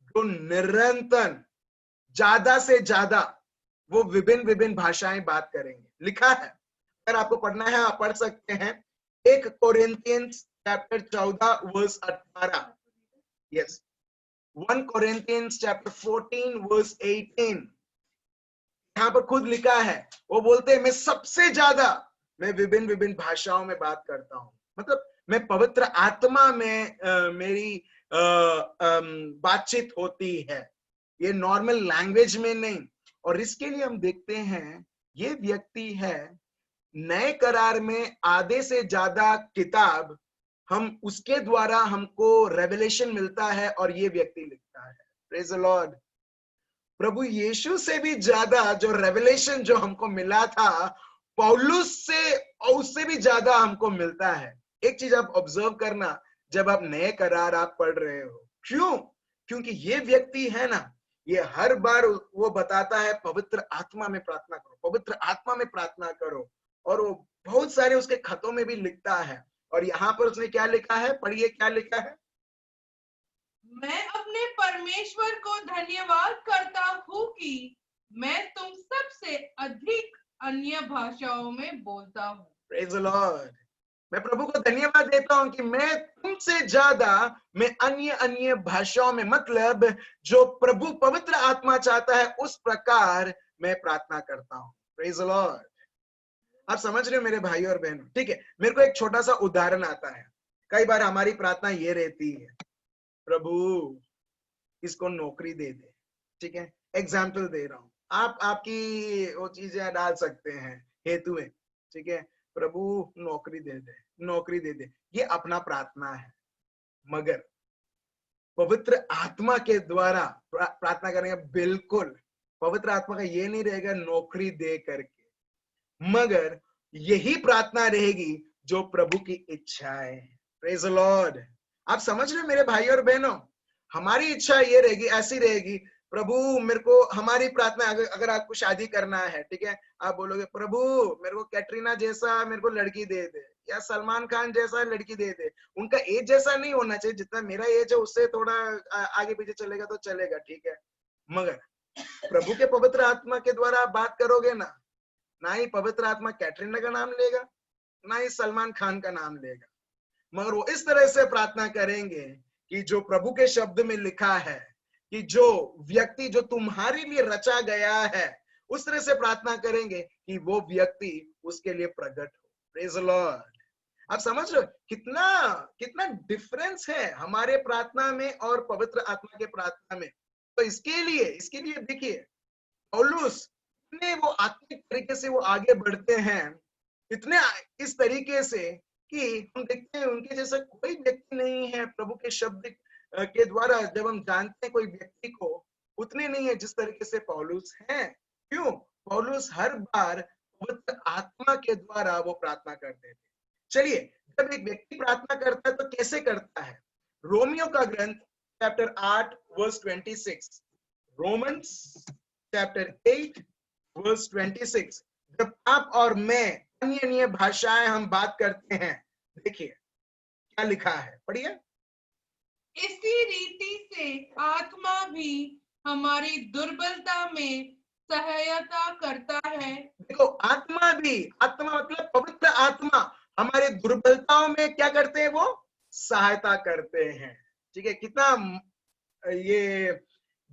जो निरंतर ज्यादा से ज्यादा वो विभिन्न विभिन्न भाषाएं बात करेंगे। लिखा है, अगर आपको पढ़ना है आप पढ़ सकते हैं, 1 Corinthians chapter 14 verse 18। Yes, 1 Corinthians chapter 14 verse 18। यहाँ पर खुद लिखा है, वो बोलते हैं मैं विभिन्न विभिन्न भाषाओं में बात करता हूँ। मतलब मैं पवित्र आत्मा में मेरी बातचीत होती है, ये नॉर्मल लैंग्वेज में नहीं। और इसके लिए हम देखते हैं ये व्यक्ति है, नए करार में आधे से ज्यादा किताब हम उसके द्वारा हमको रेवलेशन मिलता है और ये व्यक्ति लिखता है। Praise the Lord. प्रभु यीशु से भी ज्यादा जो रेवलेशन जो हमको मिला था पौलुस से, और उससे भी ज्यादा हमको मिलता है। एक चीज आप ऑब्जर्व करना, जब आप नए करार आप पढ़ रहे हो, क्यों? क्योंकि ये व्यक्ति है ना, ये हर बार वो बताता है पवित्र आत्मा में प्रार्थना करो, पवित्र आत्मा में प्रार्थना करो। और वो बहुत सारे उसके खतों में भी लिखता है। और यहाँ पर उसने क्या लिखा है? पढ़िए क्या लिखा है। मैं अपने परमेश्वर को धन्यवाद करता हूँ कि मैं तुम सबसे अधिक अन्य भाषाओं में बोलता हूँ। Praise the Lord. मैं प्रभु को धन्यवाद देता हूं कि मैं तुमसे ज्यादा मैं अन्य अन्य भाषाओं में, मतलब जो प्रभु पवित्र आत्मा चाहता है उस प्रकार मैं प्रार्थना करता हूं। Praise the Lord. आप समझ रहे हो मेरे भाई और बहनों? ठीक है, मेरे को एक छोटा सा उदाहरण आता है। कई बार हमारी प्रार्थना ये रहती है, प्रभु इसको नौकरी दे दे। ठीक है, एग्जाम्पल दे रहा हूं, आप आपकी वो चीजें डाल सकते हैं हेतु है। ठीक है, प्रभु नौकरी दे दे, नौकरी दे दे, ये अपना प्रार्थना है। मगर पवित्र आत्मा के द्वारा प्रार्थना करेंगे, बिल्कुल पवित्र आत्मा का ये नहीं रहेगा नौकरी दे करके, मगर यही प्रार्थना रहेगी जो प्रभु की इच्छा है। Praise the Lord. आप समझ रहे मेरे भाई और बहनों, हमारी इच्छा ये रहेगी, ऐसी रहेगी, प्रभु मेरे को, हमारी प्रार्थना अगर आपको शादी करना है, ठीक है, आप बोलोगे प्रभु मेरे को कैटरीना जैसा मेरे को लड़की दे दे, या सलमान खान जैसा लड़की दे दे। उनका एज जैसा नहीं होना चाहिए, जितना मेरा एज है उससे थोड़ा आगे पीछे चलेगा तो चलेगा, ठीक है। मगर प्रभु के पवित्र आत्मा के द्वारा आप बात करोगे ना ही पवित्र आत्मा कैटरीना का नाम लेगा, ना ही सलमान खान का नाम लेगा, मगर वो इस तरह से प्रार्थना करेंगे कि जो प्रभु के शब्द में लिखा है कि जो व्यक्ति जो तुम्हारे लिए रचा गया है, उस तरह से प्रार्थना करेंगे कि वो व्यक्ति उसके लिए प्रकट हो। Praise the Lord. आप समझ रहे हो कितना कितना डिफरेंस है हमारे प्रार्थना में और पवित्र आत्मा के प्रार्थना में। तो इसके लिए देखिए पौलुस इतने वो आत्मिक तरीके से वो आगे बढ़ते हैं, इतने इस तरीके से कि हम देखते हैं उनके जैसा कोई व्यक्ति नहीं है प्रभु के शब्द के द्वारा। जब हम जानते हैं कोई व्यक्ति को, उतने नहीं है जिस तरीके से पौलुस हैं। क्यों? पौलुस हर बार पवित्र आत्मा के द्वारा वो प्रार्थना करते थे। चलिए, जब एक व्यक्ति प्रार्थना करता है तो कैसे करता है? रोमियो का ग्रंथ chapter 8 verse 26, Romans chapter 8 verse 26, जब आप और मैं अन्य अन्य भाषाएं हम बात करते हैं, देखिए क्या लिखा है, पढ़िए। इसी रीति से आत्मा भी हमारी दुर्बलता में सहायता करता है। देखो, आत्मा मतलब पवित्र आत्मा हमारे दुर्बलताओं में क्या करते हैं? वो सहायता करते हैं। ठीक है, कितना ये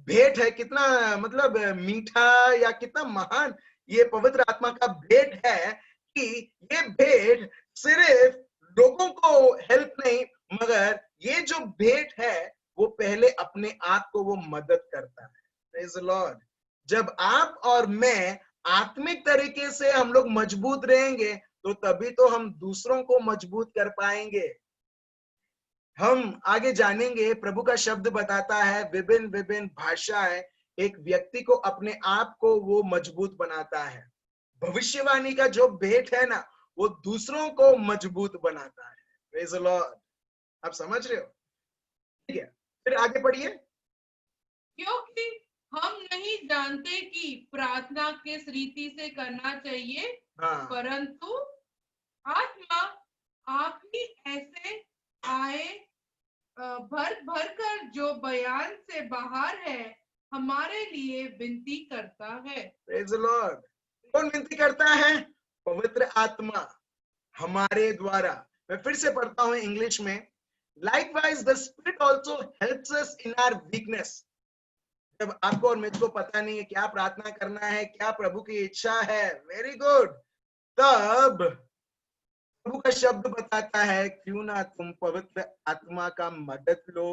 भेंट है, कितना मतलब मीठा या कितना महान ये पवित्र आत्मा का भेंट है कि ये भेंट सिर्फ लोगों को हेल्प नहीं, मगर ये जो भेंट है वो पहले अपने आप को वो मदद करता है। Praise the Lord. जब आप और मैं आत्मिक तरीके से हम लोग मजबूत रहेंगे तो तभी तो हम दूसरों को मजबूत कर पाएंगे। हम आगे जानेंगे, प्रभु का शब्द बताता है विभिन्न विभिन्न भाषाएं एक व्यक्ति को अपने आप को वो मजबूत बनाता है। भविष्यवाणी का जो भेंट है ना, वो दूसरों को मजबूत बनाता है। Praise the Lord. आप समझ रहे हो? ठीक है, फिर आगे पढ़िए। क्योंकि हम नहीं जानते कि प्रार्थना किस रीति से करना चाहिए, हाँ, परंतु आत्मा आप ही ऐसे आए भर भर कर जो बयान से बाहर है हमारे लिए विनती करता है। Praise the Lord. कौन विनती करता है? पवित्र आत्मा हमारे द्वारा। मैं फिर से पढ़ता हूं इंग्लिश में। Likewise, the Spirit also helps us in our weakness. जब आपको और मुझको पता नहीं है क्या प्रार्थना करना है, क्या प्रभु की इच्छा है, वेरी गुड, तब प्रभु का शब्द बताता है क्यों ना तुम पवित्र आत्मा का मदद लो।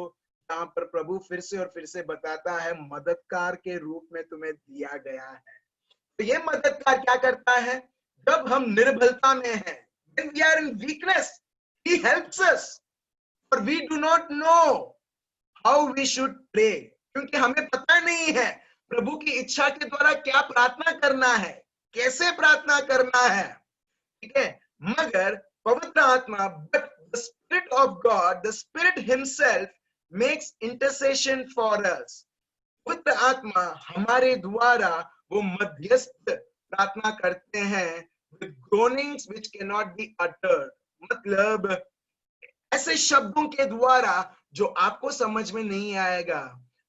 जहां पर प्रभु फिर से बताता है मददगार के रूप में तुम्हें दिया गया है। तो ये मददगार क्या करता है? जब हम निर्बलता में हैं, when we are in weakness, he helps us, for we do not know how we should pray. क्योंकि हमें पता नहीं है प्रभु की इच्छा के द्वारा क्या प्रार्थना करना है, कैसे प्रार्थना करना है। ठीक है, मगर पवित्र आत्मा, but the Spirit of God, the Spirit Himself makes intercession for us. पवित्र आत्मा हमारे द्वारा वो मध्यस्थ प्रार्थना करते हैं with groanings which cannot be uttered. मतलब ऐसे शब्दों के द्वारा जो आपको समझ में नहीं आएगा,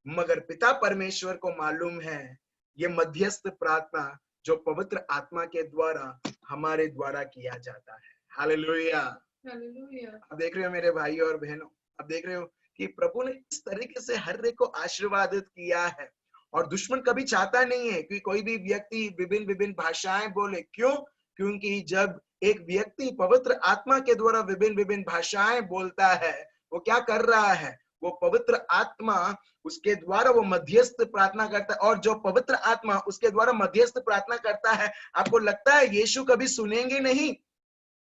मगर पिता परमेश्वर को मालूम है। ये मध्यस्थ प्रार्थना जो पवित्र आत्मा के द्वारा हमारे द्वारा किया जाता है। हालेलुया। आप देख रहे हो मेरे भाई और बहनों, आप देख रहे हो कि प्रभु ने इस तरीके से हर एक को आशीर्वादित किया है। और दुश्मन कभी चाहता नहीं है कि कोई भी व्यक्ति विभिन्न विभिन्न भाषाएं बोले। क्यों? क्योंकि जब एक व्यक्ति पवित्र आत्मा के द्वारा विभिन्न विभिन्न भाषाएं बोलता है, वो क्या कर रहा है? वो पवित्र आत्मा उसके द्वारा वो मध्यस्थ प्रार्थना करता है। और जो पवित्र आत्मा उसके द्वारा मध्यस्थ प्रार्थना करता है, आपको लगता है यीशु कभी सुनेंगे नहीं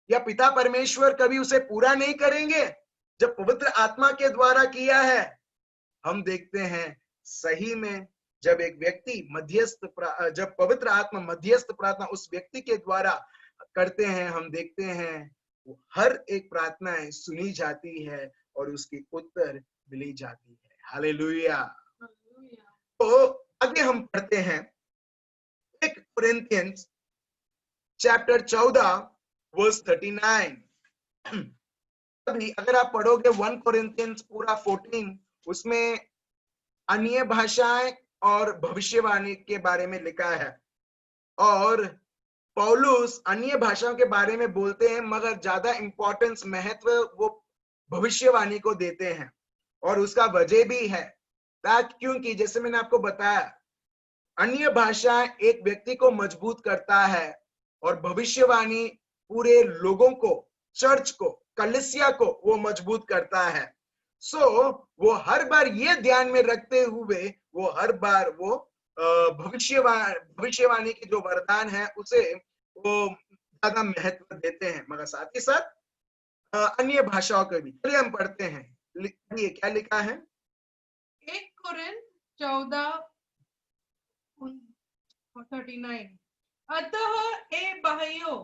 या पिता परमेश्वर कभी उसे पूरा नहीं करेंगे? जब पवित्र आत्मा के द्वारा किया है हम देखते हैं सही में जब एक व्यक्ति जब पवित्र आत्मा मध्यस्थ प्रार्थना उस व्यक्ति के द्वारा करते हैं, हम देखते हैं वो हर एक प्रार्थनाएं सुनी जाती है और उसकी उत्तर मिली जाती है। हालेलुया। तो आगे हम पढ़ते हैं 1 कोरिन्थियंस चैप्टर 14 वर्स 39। अभी अगर आप पढ़ोगे 1 कोरिन्थियंस पूरा 14, उसमें अन्य भाषाएं और भविष्यवाणी के बारे में लिखा है, और पौलुस अन्य भाषाओं के बारे में बोलते हैं मगर ज्यादा इंपॉर्टेंस महत्व वो भविष्यवाणी को देते हैं। और उसका वजह भी है क्योंकि जैसे मैंने आपको बताया अन्य भाषा एक व्यक्ति को मजबूत करता है और भविष्यवाणी पूरे लोगों को, चर्च को, कलीसिया को वो मजबूत करता है। वो हर बार ये ध्यान में रखते हुए वो हर बार वो भविष्यवाणी की जो वरदान है उसे वो ज्यादा महत्व देते हैं, मगर साथ ही साथ अन्य भाषाओं को भी। चलिए हम पढ़ते हैं, क्या लिखा है 1 कोरिन्थ 14:39। अतः हे भाइयों,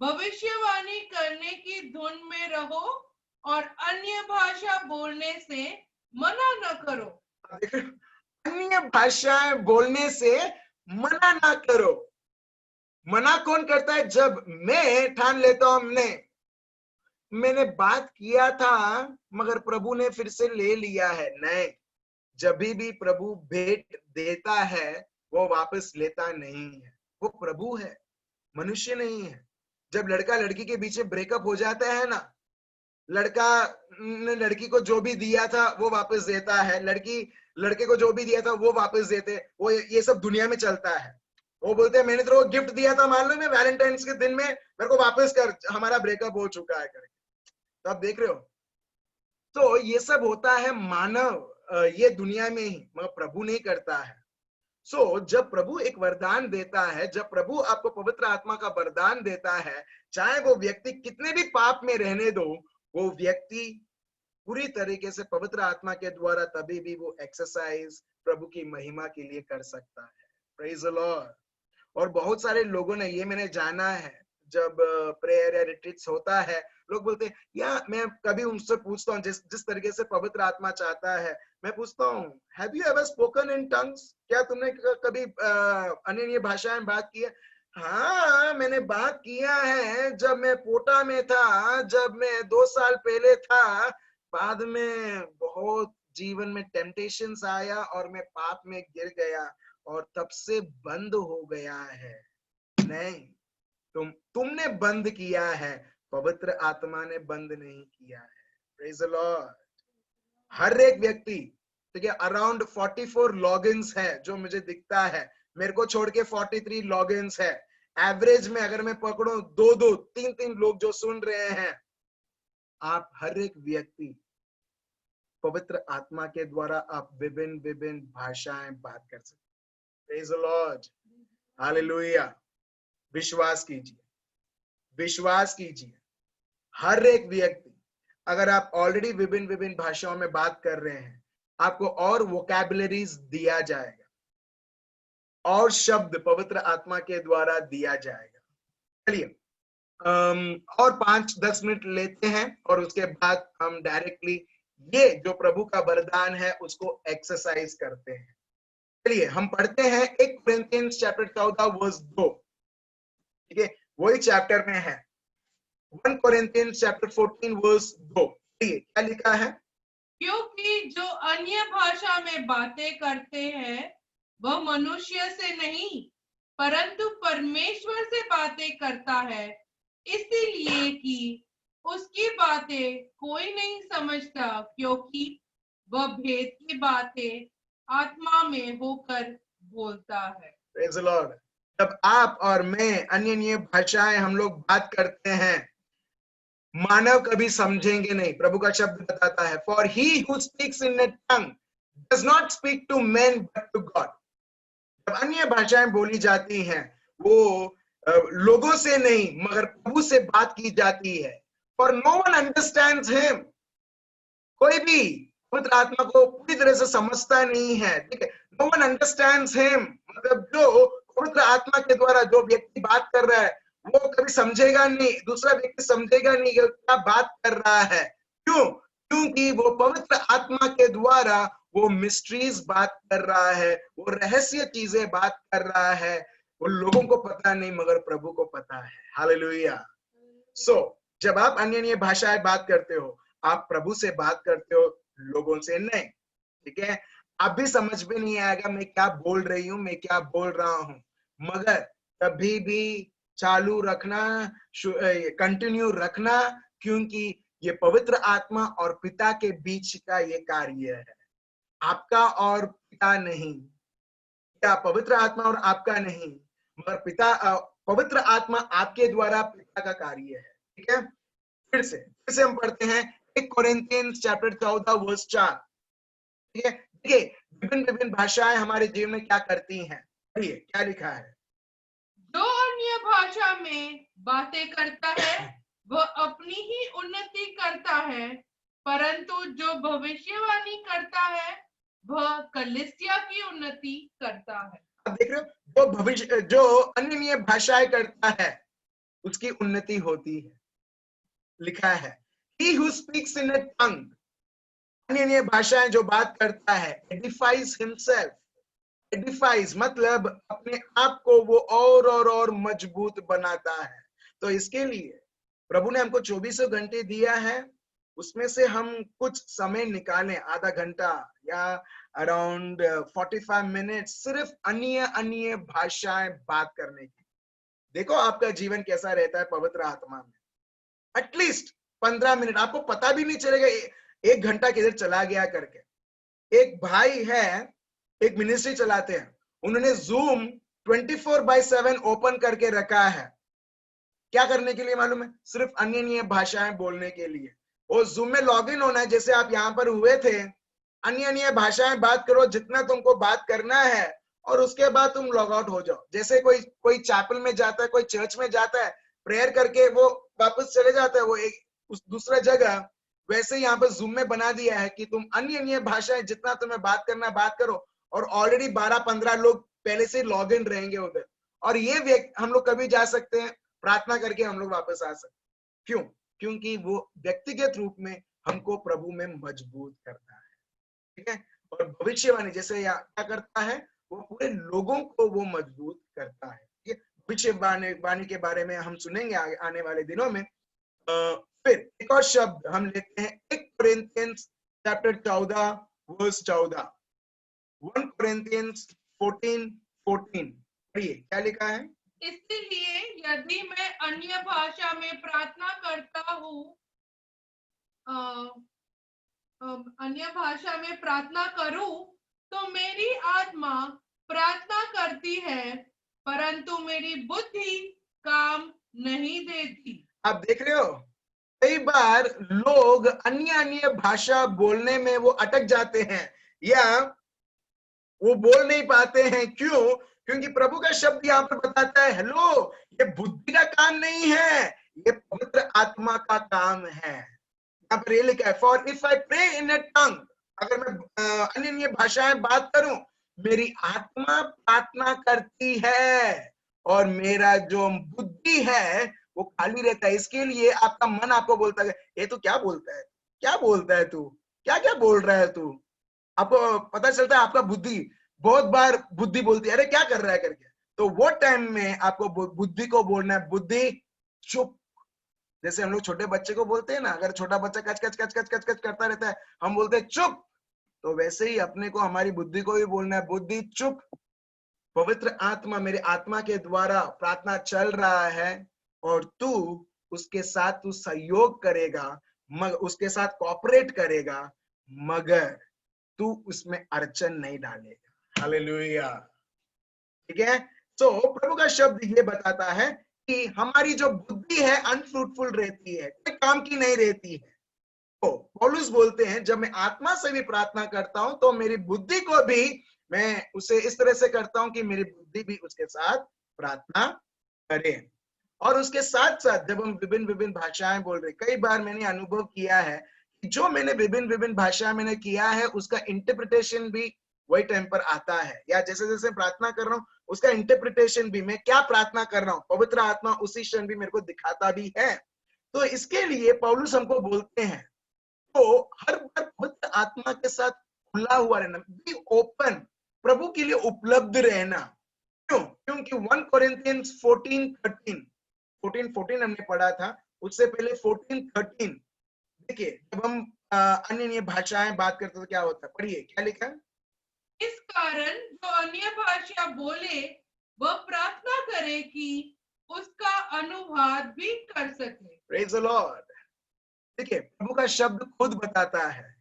भविष्यवाणी करने की धुन में रहो और अन्य भाषा बोलने से मना न करो। अन्य भाषाएं बोलने से मना ना करो। मना कौन करता है? जब मैं ठान लेता हूं मैंने बात किया था मगर प्रभु ने फिर से ले लिया है। नहीं, जब भी प्रभु भेंट देता है वो वापस लेता नहीं है। वो प्रभु है, मनुष्य नहीं है। जब लड़का लड़की के बीच में ब्रेकअप हो जाता है ना, लड़का ने लड़की को जो भी दिया था वो वापस देता है, लड़की लड़के को जो भी दिया था वो वापस देते। वो ये सब दुनिया में चलता है। वो बोलते हैं मैंने तेरे को गिफ्ट दिया था, मान लो मैं वैलेंटाइंस के दिन में, मेरे को वापस कर, हमारा ब्रेकअप हो चुका है करके। तो आप देख रहे हो, तो ये सब होता है मानव ये दुनिया में ही, मगर प्रभु नहीं करता है। जब प्रभु एक वरदान देता है, जब प्रभु आपको पवित्र आत्मा का वरदान देता है, चाहे वो व्यक्ति कितने भी पाप में रहने दो, वो व्यक्ति पूरी तरीके से पवित्र आत्मा के द्वारा तभी भी वो एक्सरसाइज प्रभु की महिमा के लिए कर सकता है। Praise the Lord. और बहुत सारे लोगों ने, ये मैंने जाना है, जब प्रेयर या रिट्रीट्स होता है, लोग बोलते हैं, या मैं कभी उनसे पूछता हूँ जिस तरीके से पवित्र आत्मा चाहता है, मैं पूछता हूँ have you ever spoken in tongues? क्या तुमने कभी अन्य भाषाएं बात की है? हाँ, मैंने बात किया है जब मैं पोटा में था, जब मैं 2 साल पहले था। बाद में बहुत जीवन में टेम्पटेशंस आया और मैं पाप में गिर गया और तब से बंद हो गया है। नहीं, तुमने बंद किया है, पवित्र आत्मा ने बंद नहीं किया है। Praise the Lord. हर एक व्यक्ति, ठीक है, अराउंड 44 लॉगिन्स है जो मुझे दिखता है, मेरे को छोड़ के 43 लॉगिन्स है। एवरेज में अगर मैं पकड़ूं 2-2, 3-3 लोग जो सुन रहे हैं, आप हर एक व्यक्ति पवित्र आत्मा के द्वारा आप विभिन्न विभिन्न भाषाएं बात कर सकते। Praise the Lord, hallelujah. विश्वास कीजिए, विश्वास कीजिए, हर एक व्यक्ति, अगर आप ऑलरेडी विभिन्न विभिन्न भाषाओं में बात कर रहे हैं, आपको और वोकैबुलरीज दिया जाएगा और शब्द पवित्र आत्मा के द्वारा दिया जाएगा। चलिए और 5-10 मिनट लेते हैं और उसके बाद हम डायरेक्टली ये जो प्रभु का वरदान है उसको एक्सरसाइज करते हैं। चलिए हम पढ़ते हैं 1 कोरिन्थियंस चैप्टर 14 वर्स 2, ठीक है, वही चैप्टर में है। 1 कोरिन्थियंस चैप्टर 14 वर्स 2, क्या लिखा है? क्योंकि जो अन्य भाषा में बातें करते हैं वह मनुष्य से नहीं परंतु परमेश्वर से बातें करता है, इसलिए कि उसकी बातें कोई नहीं समझता, क्योंकि वह भेद की बातें आत्मा में होकर बोलता है। Praise the Lord. जब आप और मैं अन्य भाषाएं हम लोग बात करते हैं, मानव कभी समझेंगे नहीं। प्रभु का शब्द बताता है, for he who speaks in a tongue does not speak to man but to God. जब अन्य भाषाएं बोली जाती हैं, वो लोगों से नहीं मगर प्रभु से बात की जाती है। For no one understands him. कोई भी पवित्र आत्मा को पूरी तरह से समझता नहीं है, ठीक है। नो वन अंडरस्टैंड्स हिम, मतलब जो पवित्र आत्मा के द्वारा जो व्यक्ति बात कर रहा है वो कभी समझेगा नहीं, दूसरा व्यक्ति समझेगा नहीं कि क्या बात कर रहा है। क्यों? क्योंकि वो पवित्र आत्मा के द्वारा वो मिस्ट्रीज बात कर रहा है, वो रहस्य चीजें बात कर रहा है, वो लोगों को पता नहीं मगर प्रभु को पता है। हालेलुया। सो जब आप अन्य अन्य भाषाएं बात करते हो, आप प्रभु से बात करते हो, लोगों से नहीं, ठीक है। आप भी समझ में नहीं आएगा मैं क्या बोल रही हूँ, मैं क्या बोल रहा हूँ, मगर कभी भी चालू रखना, कंटिन्यू रखना, क्योंकि ये पवित्र आत्मा और पिता के बीच का ये कार्य है, आपका और पिता नहीं, क्या पवित्र आत्मा और आपका नहीं, मगर पवित्र आत्मा आपके द्वारा पिता का कार्य है, ठीक है। फिर से हम पढ़ते हैं 1 कोरिन्थियंस चैप्टर 14 वर्स 4, ठीक है। देखिए विभिन्न विभिन्न भाषाएं हमारे जीवन में क्या करती हैं, पढ़िए क्या लिखा है। जो अन्य भाषा में बातें करता है वह अपनी ही उन्नति करता है, परंतु जो भविष्यवाणी करता है वह कलीसिया की उन्नति करता है। अब देख रहे हो, जो अन्य भाषाएं करता है उसकी उन्नति होती है। लिखा है he who speaks in a tongue, अन्य भाषाएं जो बात करता है, edifies himself, edifies मतलब अपने आप को वो और मजबूत बनाता है। तो इसके लिए प्रभु ने हमको 24 घंटे दिया है, उसमें से हम कुछ समय निकालें, आधा घंटा या अराउंड 45 मिनट सिर्फ अन्य भाषाएं बात करने की। देखो आपका जीवन कैसा रहता है पवित्र आत्मा में। एटलीस्ट 15 मिनट, आपको पता भी नहीं चलेगा 1 घंटा किधर चला गया करके। एक भाई है, एक मिनिस्ट्री चलाते हैं, उन्होंने जूम 24/7 ओपन करके रखा है। क्या करने के लिए मालूम है? सिर्फ अन्य भाषाएं बोलने के लिए। वो जूम में लॉग इन होना है, जैसे आप यहाँ पर हुए थे, अन्य भाषाएं बात करो जितना तुमको बात करना है, और उसके बाद तुम लॉग आउट हो जाओ। जैसे कोई चैपल में जाता है, कोई चर्च में जाता है, प्रेयर करके वो वापस चले जाता है वो एक उस दूसरा जगह, वैसे यहाँ पर जूम में बना दिया है कि तुम अन्य भाषाएं जितना तुम्हें बात करना बात करो, और ऑलरेडी 12-15 लोग पहले से लॉग इन रहेंगे उधर, और ये हम लोग कभी जा सकते हैं, प्रार्थना करके हम लोग वापस आ सकते। क्यों? क्योंकि वो व्यक्तिगत रूप में हमको प्रभु में मजबूत करता है, ठीक है। और भविष्यवाणी जैसे क्या करता है, वो पूरे लोगों को वो मजबूत करता है, ठीक है। भविष्यवाणी के बारे में हम सुनेंगे आने वाले दिनों में। फिर एक और शब्द हम लेते हैं 1 कोरिन्थियंस चैप्टर 14 वर्स 14, 1 कोरिन्थियंस 14:14, पढ़िए क्या लिखा है। इसलिए यदि मैं अन्य भाषा में प्रार्थना करता हूँ, अन्य भाषा में प्रार्थना करूं तो मेरी आत्मा प्रार्थना करती है, परंतु मेरी बुद्धि काम नहीं देती। आप देख रहे हो, कई बार लोग अन्य भाषा बोलने में वो अटक जाते हैं, या वो बोल नहीं पाते हैं। क्यों? क्योंकि प्रभु का शब्द यहाँ पर बताता है, हेलो, ये बुद्धि का काम नहीं है, ये पवित्र आत्मा का काम है। यहाँ पर ये लिखा है, for if I pray in a tongue, अगर मैं अन्य भाषाएं बात करूं, मेरी आत्मा प्रार्थना करती है और मेरा जो बुद्धि है वो खाली रहता है। इसके लिए आपका मन आपको बोलता है, ये तो क्या बोलता है, क्या बोलता है तू, क्या क्या बोल रहा है तू। आपको पता चलता है आपका बुद्धि बहुत बार बुद्धि बोलती है, अरे क्या कर रहा है करके। तो वो टाइम में आपको बुद्धि को बोलना है, बुद्धि चुप। जैसे हम लोग छोटे बच्चे को बोलते हैं ना, अगर छोटा बच्चा कच कच कच कच कच कच करता रहता है, हम बोलते हैं चुप। तो वैसे ही अपने को, हमारी बुद्धि को भी बोलना है, बुद्धि चुप। पवित्र आत्मा, मेरे आत्मा के द्वारा प्रार्थना चल रहा है, और तू उसके साथ तू सहयोग करेगा, उसके साथ कोऑपरेट करेगा, मगर तू उसमें अड़चन नहीं डालेगा। हालेलुया, ठीक है। तो प्रभु का शब्द ये बताता है कि हमारी जो बुद्धि है अनफ्रूटफुल रहती है, कोई काम की नहीं रहती है। तो पौलुस बोलते हैं, जब मैं आत्मा से भी प्रार्थना करता हूं तो मेरी बुद्धि को भी मैं उसे इस तरह से करता हूं कि मेरी बुद्धि भी उसके साथ प्रार्थना करे। और उसके साथ साथ जब हम विभिन्न विभिन्न भाषाएं बोल रहे, कई बार मैंने अनुभव किया है जो मैंने विभिन्न विभिन्न भाषा मैंने किया है उसका इंटरप्रिटेशन भी वही टाइम पर आता है, या जैसे जैसे प्रार्थना कर रहा हूँ उसका इंटरप्रिटेशन भी, मैं क्या प्रार्थना कर रहा हूँ पवित्र आत्मा उसी क्षण भी मेरे को दिखाता भी है। तो इसके लिए पौलुस हमको बोलते हैं तो हर बार पवित्र आत्मा के साथ खुला हुआ रहना, बी ओपन, प्रभु के लिए उपलब्ध रहना। क्यों? क्योंकि 1 कोरिन्थियंस 14:13 हमने पढ़ा था, उससे पहले 14:13 देखिए, जब हम अन्य भाषाएं बात करते तो क्या होता है, पढ़िए क्या लिखा है। इस कारण जो अन्य भाषा बोले वह प्रार्थना करे कि उसका अनुवाद भी कर सके। Praise the Lord. देखिए, प्रभु का शब्द खुद बताता है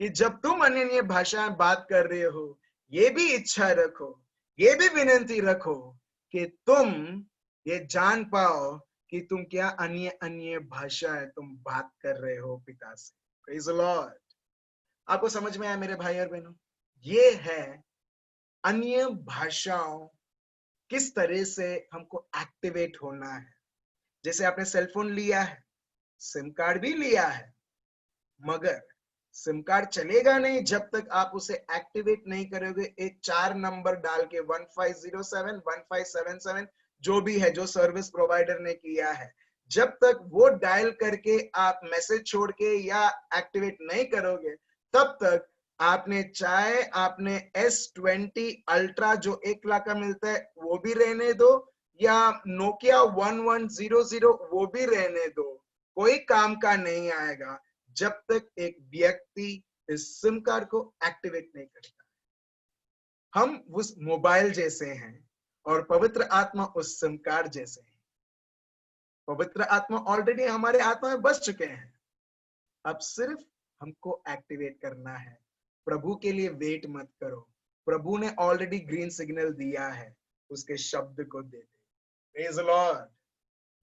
कि जब तुम अन्य भाषाएं बात कर रहे हो, ये भी इच्छा रखो, ये भी विनती रखो कि तुम ये जान पाओ कि तुम क्या अन्य अन्य भाषाएं तुम बात कर रहे हो पिता से। Praise the Lord. आपको समझ में आया मेरे भाई और बहनों? ये है अन्य भाषाओं किस तरह से हमको एक्टिवेट होना है। जैसे आपने सेलफोन लिया है, सिम कार्ड भी लिया है, मगर सिम कार्ड चलेगा नहीं जब तक आप उसे एक्टिवेट नहीं करोगे। एक 4 नंबर डाल के 1507 1577 जो भी है, जो सर्विस प्रोवाइडर ने किया है, जब तक वो डायल करके आप मैसेज छोड़ के या एक्टिवेट नहीं करोगे, तब तक आपने चाहे आपने S20 अल्ट्रा जो 1 लाख का मिलता है वो भी रहने दो, या नोकिया 1100 वो भी रहने दो, कोई काम का नहीं आएगा जब तक एक व्यक्ति इस सिम कार्ड को एक्टिवेट नहीं करता। हम उस मोबाइल जैसे हैं और पवित्र आत्मा उस सिम कार्ड जैसे हैं। पवित्र आत्मा ऑलरेडी हमारे आत्मा में बस चुके हैं, अब सिर्फ हमको एक्टिवेट करना है। प्रभु के लिए वेट मत करो, प्रभु ने ऑलरेडी ग्रीन सिग्नल दिया है, उसके शब्द को दे दे। Praise the Lord.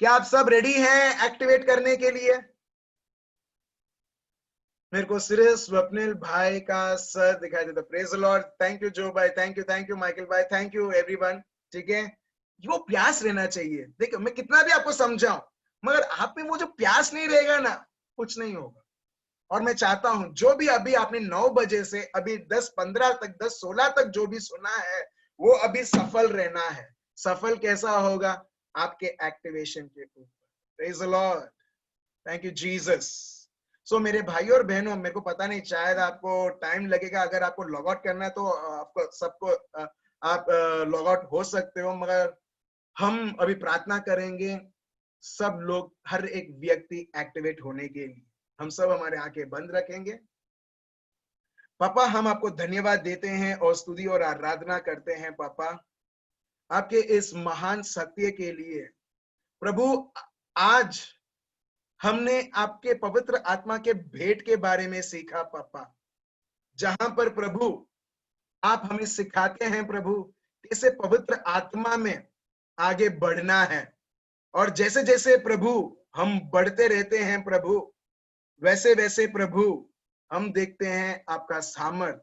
क्या आप सब रेडी हैं एक्टिवेट करने के लिए? मेरे को सिर्फ स्वप्निल भाई का सर दिखाई देता। Praise the Lord. Thank you जो भाई, थैंक यू माइकल भाई, थैंक यू एवरीवन। ठीक है, वो प्यास रहना चाहिए। देखो, मैं कितना भी आपको समझाऊं, मगर आप में वो जो प्यास नहीं रहेगा ना, कुछ नहीं होगा। और मैं चाहता हूं जो भी अभी आपने 9 बजे से अभी 10:15 तक 10:16 तक जो भी सुना है, वो अभी सफल रहना है। सफल कैसा होगा? आपके एक्टिवेशन के ऊपर। Praise the Lord. Thank you Jesus. So मेरे भाई और बहनों, मेरे को पता नहीं, शायद आपको टाइम लगेगा। अगर आपको लॉग आउट करना है तो आपको सबको आप लॉग आउट हो सकते हो, मगर हम अभी प्रार्थना करेंगे सब लोग, हर एक व्यक्ति एक्टिवेट होने के लिए। हम सब हमारे आंखें बंद रखेंगे। पापा, हम आपको धन्यवाद देते हैं और स्तुति और आराधना करते हैं पापा, आपके इस महान सत्य के लिए। प्रभु, आज हमने आपके पवित्र आत्मा के भेंट के बारे में सीखा पापा, जहां पर प्रभु आप हमें सिखाते हैं प्रभु कैसे पवित्र आत्मा में आगे बढ़ना है। और जैसे जैसे प्रभु हम बढ़ते रहते हैं प्रभु, वैसे वैसे प्रभु हम देखते हैं आपका सामर्थ,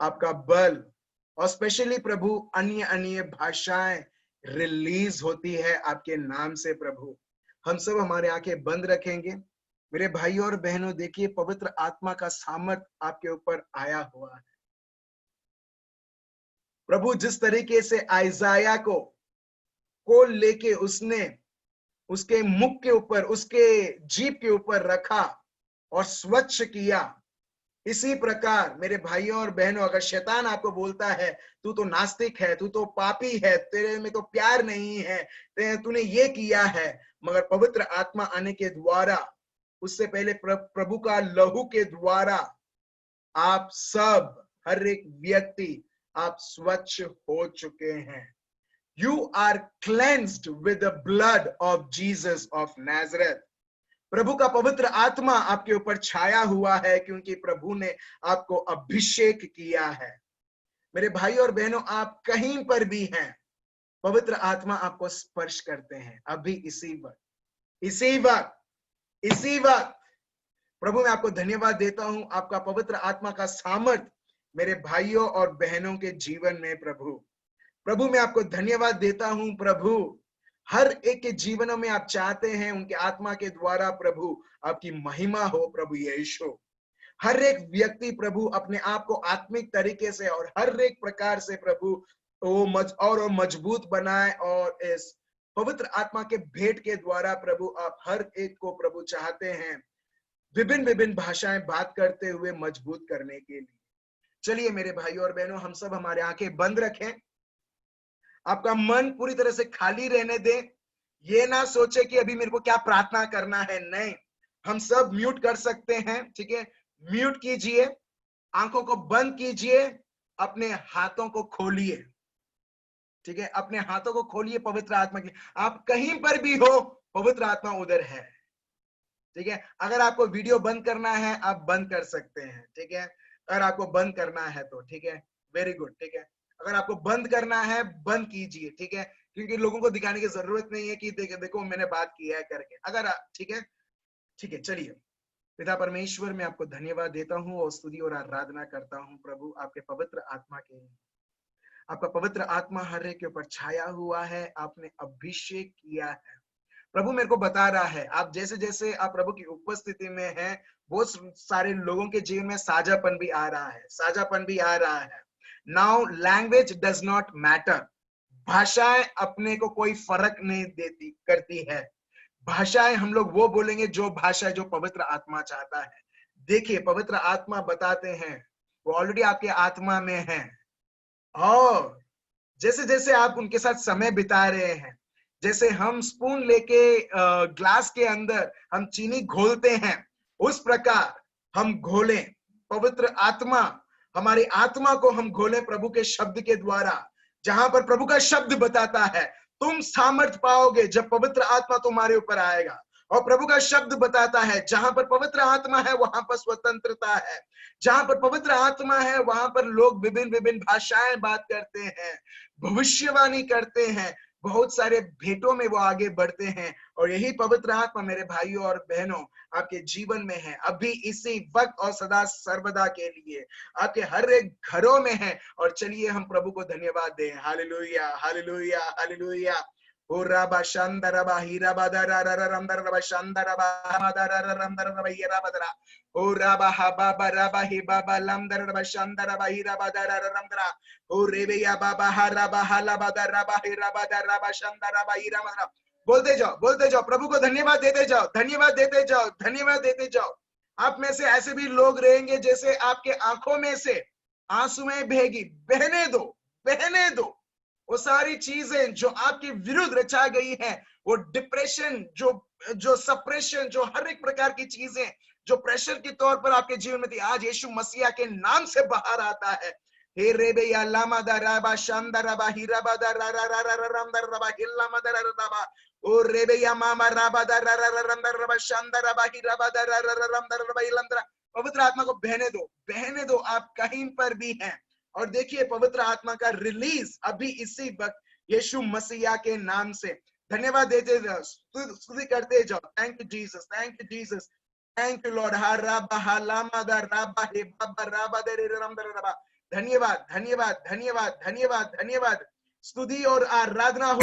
आपका बल, और स्पेशली प्रभु अन्य अन्य भाषाएं रिलीज होती है आपके नाम से प्रभु। हम सब हमारे आंखें बंद रखेंगे। मेरे भाई और बहनों, देखिए पवित्र आत्मा का सामर्थ आपके ऊपर आया हुआ है प्रभु। जिस तरीके से आइजाया को लेके उसने उसके मुख के ऊपर, उसके जीभ के ऊपर रखा और स्वच्छ किया, इसी प्रकार मेरे भाइयों और बहनों, अगर शैतान आपको बोलता है तू तो नास्तिक है, तू तो पापी है, तेरे में तो प्यार नहीं है, तूने ये किया है, मगर पवित्र आत्मा आने के द्वारा, उससे पहले प्रभु का लहू के द्वारा आप सब, हर एक व्यक्ति, आप स्वच्छ हो चुके हैं। You are cleansed with the blood of Jesus of Nazareth. प्रभु का पवित्र आत्मा आपके ऊपर छाया हुआ है क्योंकि प्रभु ने आपको अभिषेक किया है। मेरे भाई और बहनों, आप कहीं पर भी हैं, पवित्र आत्मा आपको स्पर्श करते हैं अभी इसी वक्त। प्रभु, मैं आपको धन्यवाद देता हूं, आपका पवित्र आत्मा का सामर्थ मेरे भाइयों और बहनों के जीवन में प्रभु मैं आपको धन्यवाद देता हूं प्रभु। हर एक के जीवनों में आप चाहते हैं उनके आत्मा के द्वारा प्रभु आपकी महिमा हो प्रभु यीशु। हर एक व्यक्ति प्रभु अपने आप को आत्मिक तरीके से और हर एक प्रकार से प्रभु वो मजबूत बनाए, और इस पवित्र आत्मा के भेंट के द्वारा प्रभु आप हर एक को प्रभु चाहते हैं विभिन्न विभिन्न भाषाएं बात करते हुए मजबूत करने के लिए। चलिए मेरे भाइयों और बहनों, हम सब हमारे आंखें बंद रखें, आपका मन पूरी तरह से खाली रहने दें। ये ना सोचे कि अभी मेरे को क्या प्रार्थना करना है, नहीं, हम सब म्यूट कर सकते हैं, ठीक है। म्यूट कीजिए, आंखों को बंद कीजिए, अपने हाथों को खोलिए, ठीक है। अपने हाथों को खोलिए पवित्र आत्मा के, आप कहीं पर भी हो पवित्र आत्मा उधर है, ठीक है। अगर आपको वीडियो बंद करना है आप बंद कर सकते हैं, ठीक है। अगर आपको बंद करना है तो ठीक है, वेरी गुड, ठीक है। अगर आपको बंद करना है बंद कीजिए, ठीक है, क्योंकि लोगों को दिखाने की जरूरत नहीं है कि देखो मैंने बात किया है करके। अगर ठीक है, ठीक है। चलिए पिता परमेश्वर, मैं आपको धन्यवाद देता हूँ और स्तुति और आराधना करता हूँ प्रभु आपके पवित्र आत्मा के। आपका पवित्र आत्मा हर एक के ऊपर छाया हुआ है, आपने अभिषेक किया है प्रभु। मेरे को बता रहा है आप जैसे जैसे आप प्रभु की उपस्थिति में हैं, बहुत सारे लोगों के जीवन में साझापन भी आ रहा है, साझापन भी आ रहा है। Now language does not matter, भाषाएं अपने को कोई फर्क नहीं देती करती है। भाषाएं हम लोग वो बोलेंगे जो भाषा जो पवित्र आत्मा चाहता है। देखिए पवित्र आत्मा बताते हैं वो ऑलरेडी आपके आत्मा में है, और जैसे जैसे आप उनके साथ समय बिता रहे हैं, जैसे हम स्पून लेके ग्लास के अंदर हम चीनी घोलते हैं, उस प्रकार हम घोलें पवित्र आत्मा, हमारी आत्मा को हम घोलें प्रभु के शब्द के द्वारा। जहां पर प्रभु का शब्द बताता है तुम सामर्थ पाओगे जब पवित्र आत्मा तुम्हारे ऊपर आएगा, और प्रभु का शब्द बताता है जहां पर पवित्र आत्मा है वहां पर स्वतंत्रता है, जहां पर पवित्र आत्मा है वहां पर लोग विभिन्न विभिन्न भाषाएं बात करते हैं, भविष्यवाणी करते हैं, बहुत सारे भेंटों में वो आगे बढ़ते हैं। और यही पवित्र आत्मा मेरे भाइयों और बहनों आपके जीवन में है, अभी इसी वक्त और सदा सर्वदा के लिए आपके हर एक घरों में है। और चलिए हम प्रभु को धन्यवाद दें। Hallelujah, hallelujah, hallelujah. ओ राबा शांदरबा हीराबा दररररमदरबा शांदरबा मदरररमदरबा हीराबदरा ओ राबा हाबा राबा ही बाबा लमदरबा शांदरबा हीराबा दरररमदरा ओ रेबेया बाबा हाराबा हालाबा दरबा हीराबा दरबा शांदरबा हीराबदरा। बोलते जाओ, बोलते जाओ, प्रभु को धन्यवाद देते जाओ, धन्यवाद देते जाओ, धन्यवाद देते जाओ। आप में से ऐसे भी लोग रहेंगे जैसे आपके आंखों में से आंसुएं बहेगी, बहने दो, बहने दो। वो सारी चीजें जो आपके विरुद्ध रचा गई है, वो डिप्रेशन, जो सप्रेशन, जो हर एक प्रकार की चीजें जो प्रेशर के तौर पर आपके जीवन में थी, आज यीशु मसीहा के नाम से बाहर आता है। हे रेबे या लामा दा राबा शांदा राबा हीराबा दा रा रा रा रा रा राम दा राबा हिल्ला मा दा रा राबा ओ रेबे या मामा राबा दा रा रा रा राम दा राबा शांदा राबा हीराबा दा रा रा रा राम दा राबा हिलंदरा। पवित्र आत्मा को बहने दो, बहने दो, आप कहीं पर भी हैं। और देखिए पवित्र आत्मा का रिलीज अभी इसी वक्त यीशु मसीहा के नाम से। धन्यवाद देते जाओ, स्तुति करते जाओ। Thank you Jesus, thank you Jesus, thank you Lord. हा राबा हा लामा दा राबा हे बाबा राबा दे रे राम दा राबा। धन्यवाद, धन्यवाद, धन्यवाद, धन्यवाद, धन्यवाद। स्तुति और आराधना हो।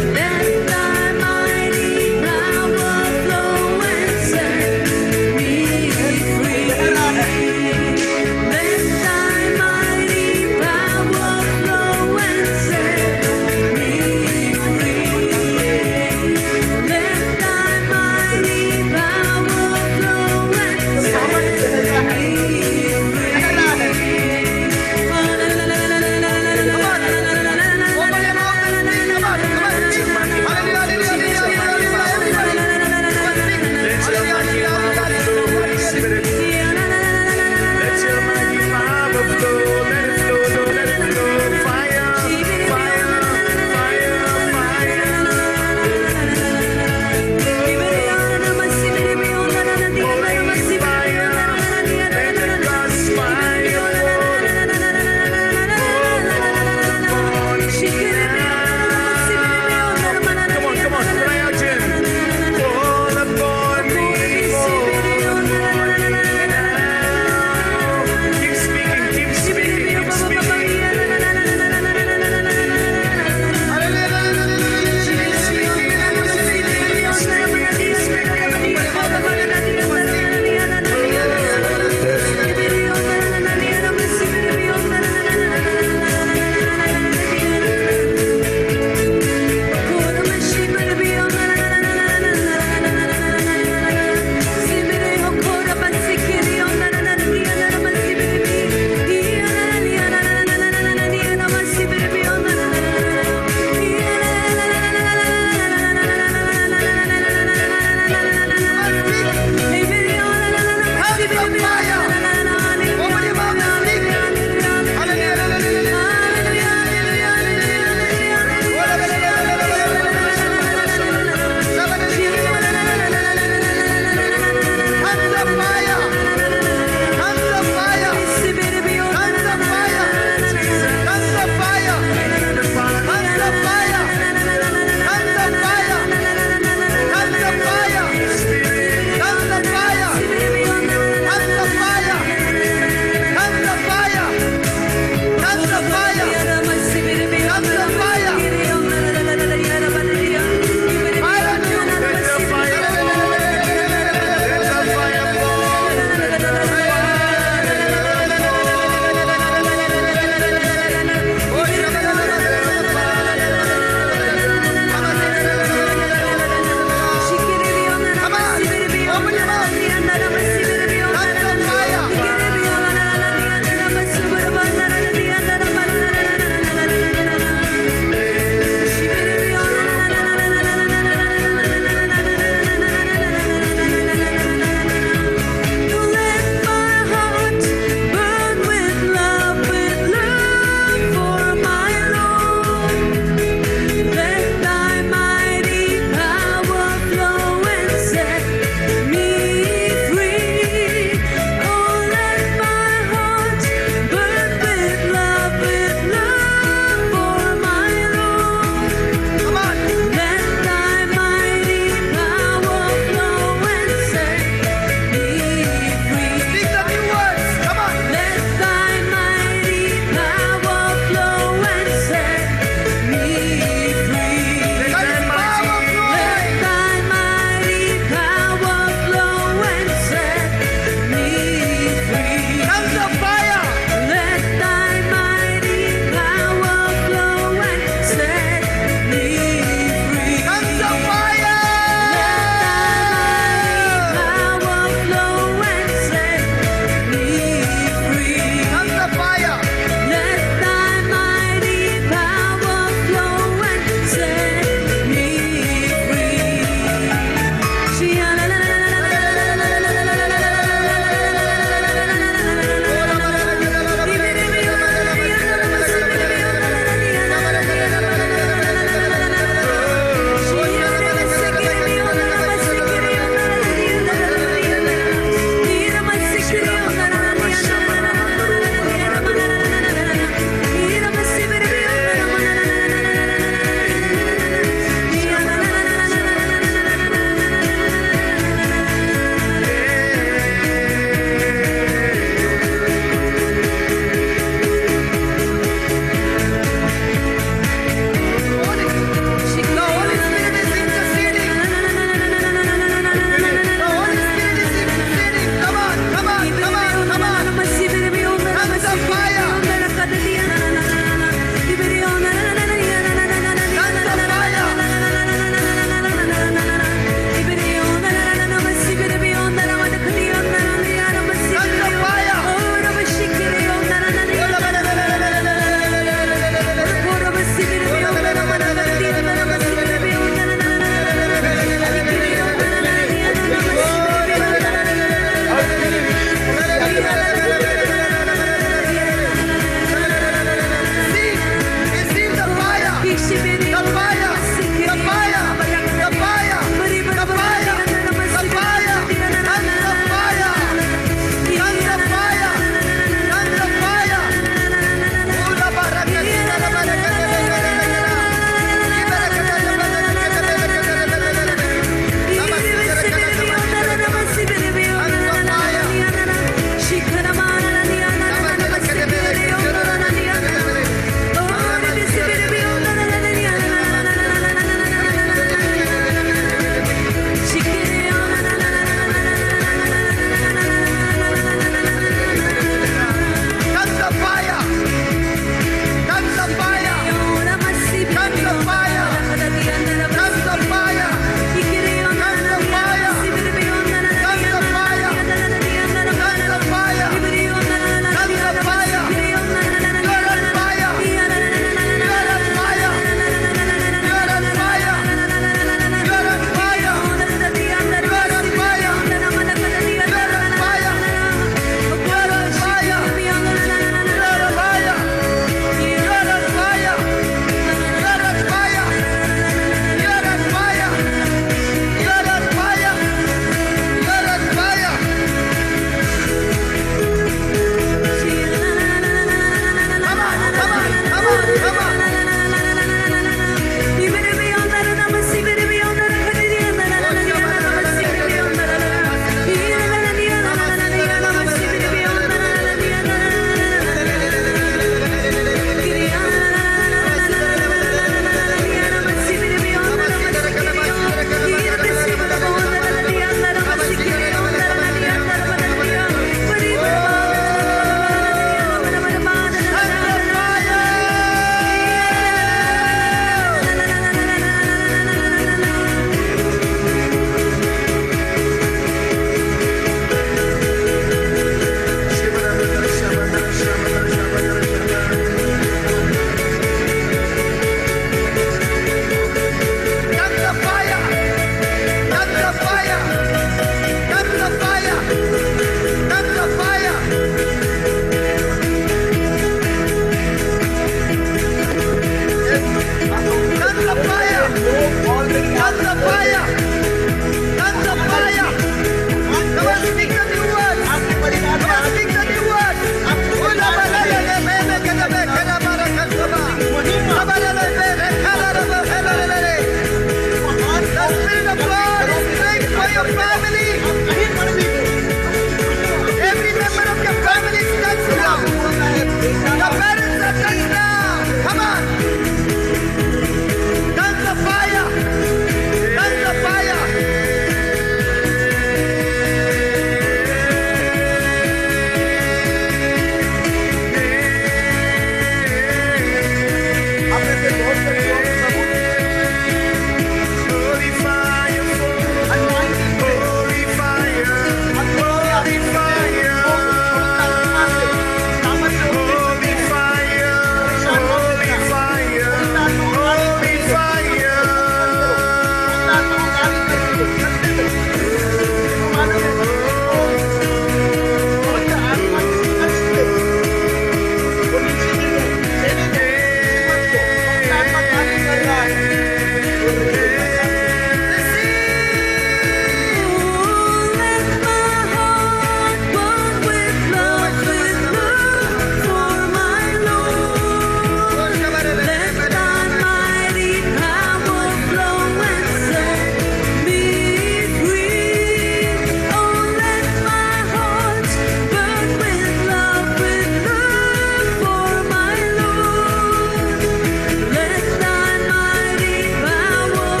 Let thine mighty power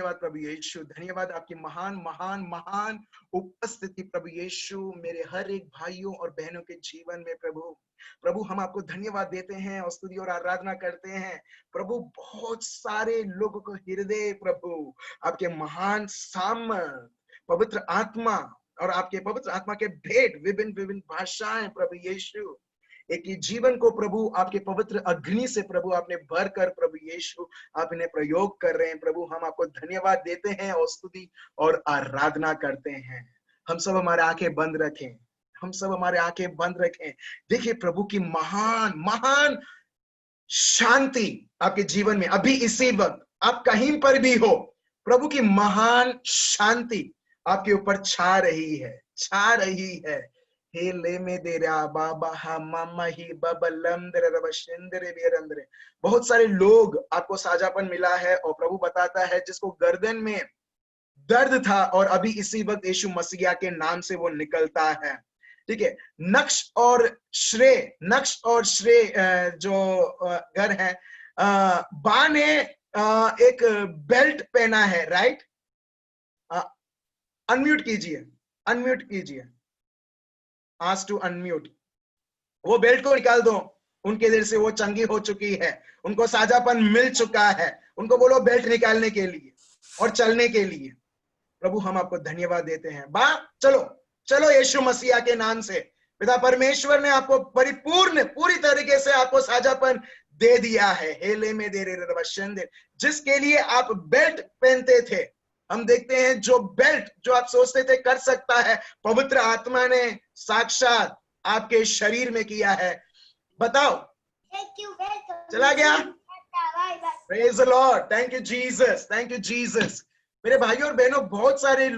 धन्यवाद प्रभु यीशु, धन्यवाद आपकी महान महान महान उपस्थिति प्रभु यीशु मेरे हर एक भाइयों और बहनों के जीवन में। प्रभु हम आपको धन्यवाद देते हैं और स्तुति और आराधना करते हैं प्रभु। बहुत सारे लोगों को हृदय प्रभु आपके महान सामर्थ, पवित्र आत्मा और आपके पवित्र आत्मा के भेंट, विभिन्न विभिन्न भाषाएं प्रभु यीशु, एक ही जीवन को प्रभु आपके पवित्र अग्नि से प्रभु आपने भर कर प्रभु यीशु आप इन्हें प्रयोग कर रहे हैं प्रभु। हम आपको धन्यवाद देते हैं और स्तुति और आराधना करते हैं। हम सब हमारे आंखें बंद रखें, हम सब हमारे आंखें बंद रखें। देखिए प्रभु की महान महान शांति आपके जीवन में अभी इसी वक्त आप कहीं पर भी हो, प्रभु की महान शांति आपके ऊपर छा रही है, छा रही है। हे ले में दे रहा बाबा हा मामा ही बाबा लंदरे रब शिंदरे बेरंदरे। बहुत सारे लोग आपको साझापन मिला है और प्रभु बताता है जिसको गर्दन में दर्द था और अभी इसी वक्त यीशु मसीह के नाम से वो निकलता है। ठीक है, नक्श और श्रेय जो घर है, बा ने एक बेल्ट पहना है, राइट? अनम्यूट कीजिए, अनम्यूट कीजिए, आस्क टू अनम्यूट। वो बेल्ट को निकाल दो, उनके देर से वो चंगी हो चुकी है, उनको साझापन मिल चुका है, उनको बोलो बेल्ट निकालने के लिए और चलने के लिए। प्रभु हम आपको धन्यवाद देते हैं। बा चलो चलो यीशु मसीह के नाम से पिता परमेश्वर ने आपको परिपूर्ण पूरी तरीके से आपको साझापन दे दिया है। हेले में दे रे जिसके लिए आप बेल्ट पहनते थे, हम देखते हैं जो बेल्ट जो आप सोचते थे कर सकता है, पवित्र आत्मा ने साक्षात आपके शरीर में किया है। बताओ, चला गया? Praise the Lord, thank you Jesus, thank you Jesus. मेरे भाइयों और बहनों, बहुत सारे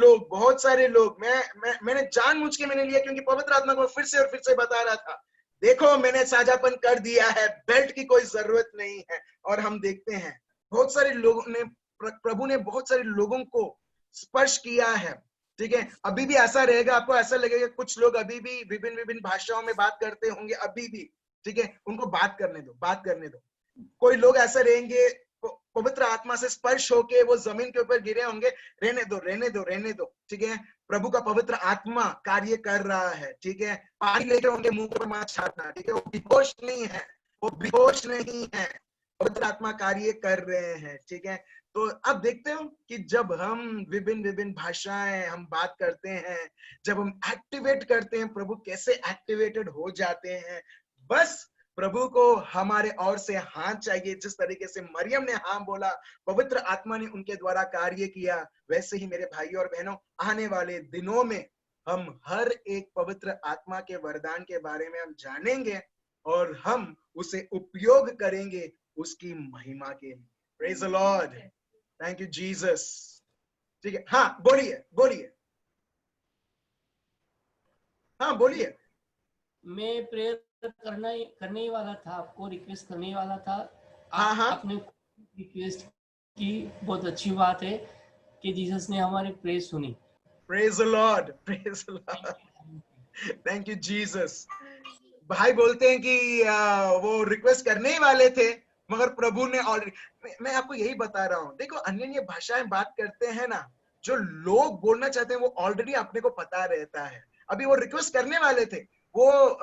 लोग मैंने जानबूझ के मैंने लिया क्योंकि पवित्र आत्मा को फिर से और फिर से बता रहा था, देखो मैंने साझापन कर दिया है, बेल्ट की कोई जरूरत नहीं है। और हम देखते हैं बहुत सारे लोगों ने, प्रभु ने बहुत सारे लोगों को स्पर्श किया है। ठीक है, अभी भी ऐसा रहेगा, आपको ऐसा लगेगा कुछ लोग अभी भी विभिन्न विभिन्न भाषाओं में बात करते होंगे अभी भी। ठीक है, उनको बात करने दो, बात करने दो। कोई लोग ऐसा रहेंगे पवित्र आत्मा से स्पर्श होके वो जमीन के ऊपर गिरे होंगे, रहने दो, रहने दो, रहने दो। ठीक है, प्रभु का पवित्र आत्मा कार्य कर रहा है। ठीक है, पानी लेके होंगे मुंह पर मत छाटना। ठीक है, वो बेहोश नहीं है, वो बेहोश नहीं है, पवित्र आत्मा कार्य कर रहे हैं। ठीक है, तो अब देखते हो कि जब हम विभिन्न विभिन्न भाषाएं हम बात करते हैं, जब हम एक्टिवेट करते हैं, प्रभु कैसे एक्टिवेटेड हो जाते हैं। बस प्रभु को हमारे ओर से हाँ चाहिए। जिस तरीके से मरियम ने हाँ बोला, पवित्र आत्मा ने उनके द्वारा कार्य किया, वैसे ही मेरे भाइयों और बहनों आने वाले दिनों में हम हर एक पवित्र आत्मा के वरदान के बारे में हम जानेंगे और हम उसे उपयोग करेंगे उसकी महिमा के लिए। Praise the Lord, thank you Jesus. ठीक है, हाँ बोलिए बोलिए, हाँ बोलिए। मैं प्रेयर करने ही वाला था, आपको रिक्वेस्ट करने वाला था। हाँ। आपने रिक्वेस्ट की, बहुत अच्छी बात है कि जीसस ने हमारी प्रेयर सुनी। Praise the Lord, praise the Lord, thank you Jesus. भाई बोलते हैं कि वो रिक्वेस्ट करने ही वाले थे मगर प्रभु ने ऑलरेडी, मैं आपको यही बता रहा हूँ। देखो अन्य भाषाएं बात करते हैं ना, जो लोग बोलना चाहते हैं वो ऑलरेडी अपने को पता रहता है। अभी वो रिक्वेस्ट करने वाले थे, वो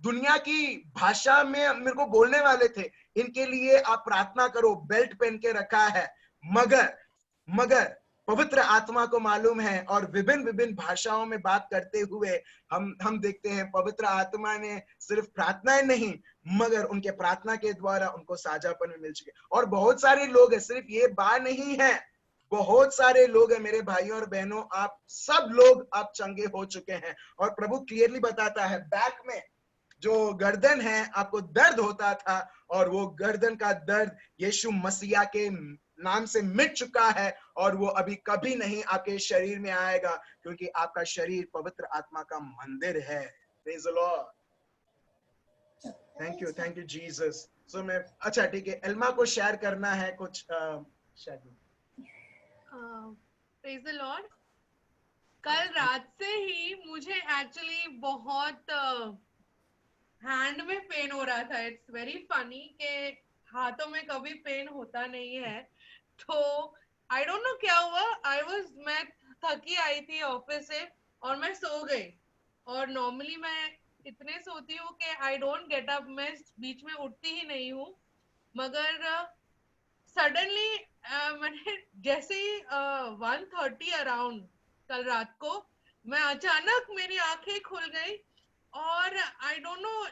दुनिया की भाषा में मेरे को बोलने वाले थे, इनके लिए आप प्रार्थना करो, बेल्ट पहन के रखा है। मगर पवित्र आत्मा को मालूम है और विभिन्न विभिन्न भाषाओं में बात करते हुए हम देखते हैं पवित्र आत्मा ने सिर्फ प्रार्थनाएं नहीं मगर उनके प्रार्थना के द्वारा उनको साझापन में मिल चुके। और बहुत सारे लोग हैं, सिर्फ ये बात नहीं है, बहुत सारे लोग हैं मेरे भाइयों और बहनों, आप सब लोग आप चंगे हो चुके हैं। और प्रभु क्लियरली बताता है, बैक में जो गर्दन है आपको दर्द होता था और वो गर्दन का दर्द यीशु मसीहा के नाम से मिट चुका है और वो अभी कभी नहीं आपके शरीर में आएगा क्योंकि आपका शरीर पवित्र आत्मा का मंदिर है। Praise the Lord, thank you Jesus. So मैं, अच्छा ठीक है, एल्मा को शेयर करना है कुछ शायद। Praise the Lord. कल रात से ही मुझे एक्चुअली बहुत हैंड में पेन हो रहा था। इट्स वेरी फनी के हाथों में कभी पेन होता नहीं है, तो आई डोंट नो क्या हुआ, मैं थकी आई थी ऑफिस से और मैं सो गई। और नॉर्मली मैं इतने सोती हूँ कि आई डोंट गेट अप, मैं बीच में उठती ही नहीं हूँ। मगर सडनली मैंने जैसे ही 1:30 अराउंड कल रात को, मैं अचानक मेरी आंखें खुल गई और आई डोंट नो,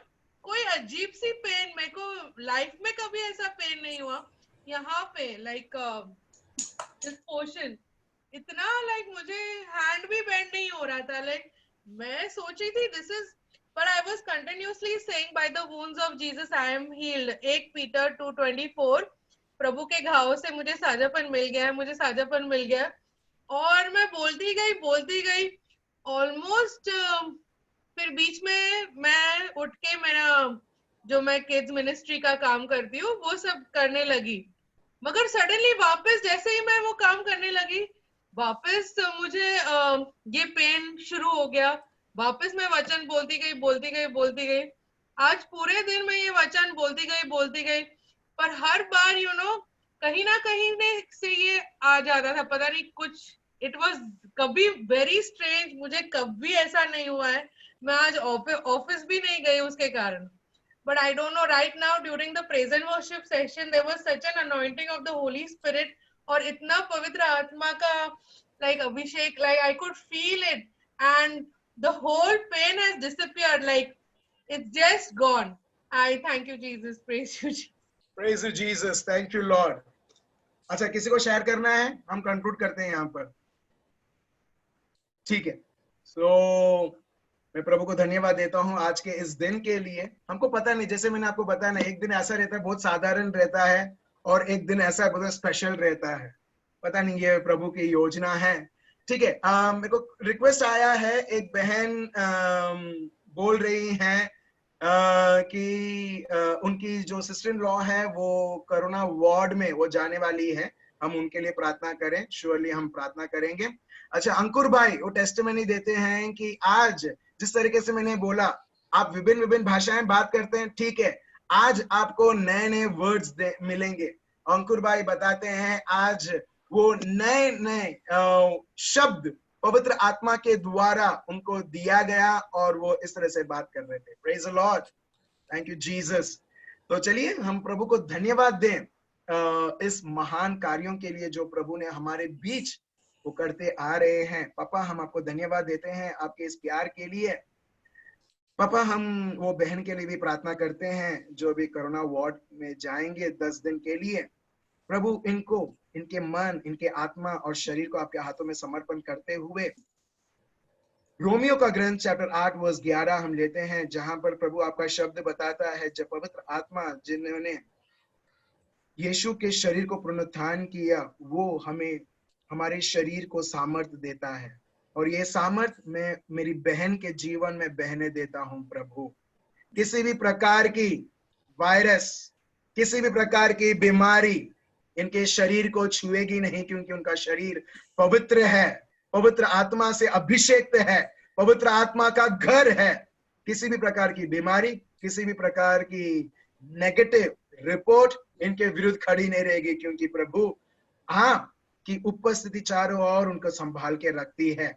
कोई अजीब सी पेन, मेरे को लाइफ में कभी ऐसा पेन नहीं हुआ यहाँ पे, लाइक दिस पोर्शन इतना, लाइक मुझे हैंड भी बेंड नहीं हो रहा था। लाइक मैं सोची थी दिस इज, पर I was continuously saying by the wounds of Jesus I am heeled. 1 Peter 2:24, प्रभु के घावों से मुझे साझापन मिल गया है, मुझे साझापन मिल गया है। और मैं बोलती गई ऑलमोस्ट, फिर बीच में मैं उठ के मेरा जो मैं किड्स मिनिस्ट्री का काम करती हूँ वो सब करने लगी। मगर सडनली वापस जैसे ही मैं वो काम करने लगी, वापस मुझे ये पेन शुरू हो गया। वापस मैं वचन बोलती गई। आज पूरे दिन मैं ये वचन बोलती गई, पर हर बार कहीं ना कहीं से ये आ जाता था, पता नहीं कुछ। इट वाज कभी वेरी स्ट्रेंज, मुझे कभी ऐसा नहीं हुआ है। मैं आज ऑफिस भी नहीं गई उसके कारण। But I don't know, right now during the praise and worship session there was such an anointing of the Holy Spirit और इतना पवित्र आत्मा का like Abhishek, like I could feel it and the whole pain has disappeared, like it's just gone. I thank you Jesus, praise you Jesus. Praise you Jesus, thank you Lord. अच्छा, किसी को share करना है? हम conclude करते हैं यहाँ पर, ठीक है। सो मैं प्रभु को धन्यवाद देता हूँ आज के इस दिन के लिए। हमको पता नहीं, जैसे मैंने आपको बताया ना, एक दिन ऐसा रहता है बहुत साधारण रहता है और एक दिन ऐसा बहुत स्पेशल रहता है। पता नहीं, ये प्रभु की योजना है, ठीक है। मेरे को रिक्वेस्ट आया है, एक बहन बोल रही हैं कि उनकी जो सिस्टर इन लॉ है वो कोरोना वार्ड में वो जाने वाली है, हम उनके लिए प्रार्थना करें। श्योरली हम प्रार्थना करेंगे। अच्छा, अंकुर भाई वो टेस्टिमनी देते हैं कि आज जिस तरीके से मैंने बोला, आप विभिन्न विभिन्न भाषाएं बात करते हैं, ठीक है, आज आपको नए नए वर्ड्स मिलेंगे। अंकुर भाई बताते हैं आज वो नए नए शब्द पवित्र आत्मा के द्वारा उनको दिया गया और वो इस तरह से बात कर रहे थे। Praise the Lord, thank you Jesus. तो चलिए हम प्रभु को धन्यवाद दें इस महान कार्यों के लिए जो प्रभु ने हमारे बीच वो करते आ रहे हैं। पापा, हम आपको धन्यवाद देते हैं आपके इस प्यार के लिए। पापा, हम वो बहन के लिए भी प्रार्थना करते हैं जो भी कोरोना वार्ड में जाएंगे 10 दिन के लिए। प्रभु, इनको, इनके मन, इनके आत्मा और शरीर को आपके हाथों में समर्पण करते हुए रोमियो का ग्रंथ चैप्टर 8 वर्स 11 हम लेते हैं, जहां पर प्रभु आपका शब्द बताता है, जब पवित्र आत्मा जिन्होंने यीशु के शरीर को पुनरुत्थान किया, वो हमें हमारे शरीर को सामर्थ देता है, और ये सामर्थ मैं मेरी बहन के जीवन में बहने देता हूं। प्रभु, किसी भी प्रकार की वायरस, किसी भी प्रकार की बीमारी इनके शरीर को छुएगी नहीं, क्योंकि उनका शरीर पवित्र है, पवित्र आत्मा से अभिषेक है, पवित्र आत्मा का घर है। किसी भी प्रकार की बीमारी, किसी भी प्रकार की नेगेटिव रिपोर्ट इनके विरुद्ध खड़ी नहीं रहेगी, क्योंकि प्रभु हाँ की उपस्थिति चारों ओर उनको संभाल के रखती है।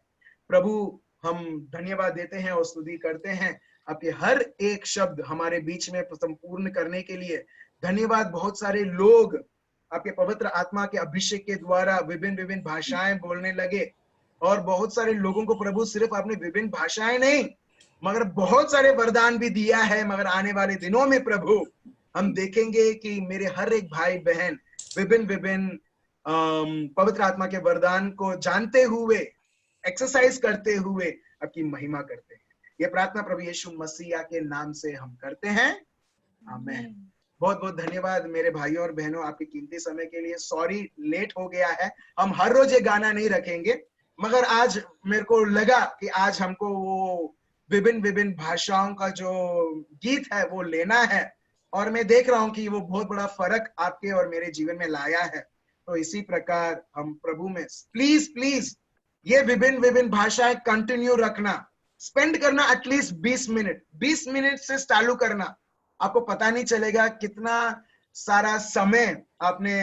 प्रभु, हम धन्यवाद देते हैं और स्तुति करते हैं आपके हर एक शब्द हमारे बीच में संपूर्ण करने के लिए। धन्यवाद। बहुत सारे लोग आपके पवित्र आत्मा के अभिषेक के द्वारा विभिन्न विभिन्न भाषाएं बोलने लगे, और बहुत सारे लोगों को प्रभु सिर्फ आपने विभिन्न भाषाएं नहीं मगर बहुत सारे वरदान भी दिया है। मगर आने वाले दिनों में प्रभु हम देखेंगे कि मेरे हर एक भाई बहन विभिन्न विभिन्न पवित्र आत्मा के वरदान को जानते हुए, एक्सरसाइज करते हुए आपकी महिमा करते हैं। ये प्रार्थना प्रभु यीशु मसीह के नाम से हम करते हैं, आमीन। बहुत बहुत धन्यवाद मेरे भाइयों और बहनों आपके कीमती समय के लिए। सॉरी लेट हो गया है, हम हर रोज ये गाना नहीं रखेंगे, मगर आज मेरे को लगा कि आज हमको वो विभिन्न विभिन्न भाषाओं का जो गीत है वो लेना है, और मैं देख रहा हूं कि वो बहुत बड़ा फर्क आपके और मेरे जीवन में लाया है। तो इसी प्रकार हम प्रभु में प्लीज प्लीज ये विभिन्न विभिन्न भाषाएं कंटिन्यू रखना, स्पेंड करना एटलीस्ट 20 मिनट से चालू करना। आपको पता नहीं चलेगा कितना सारा समय आपने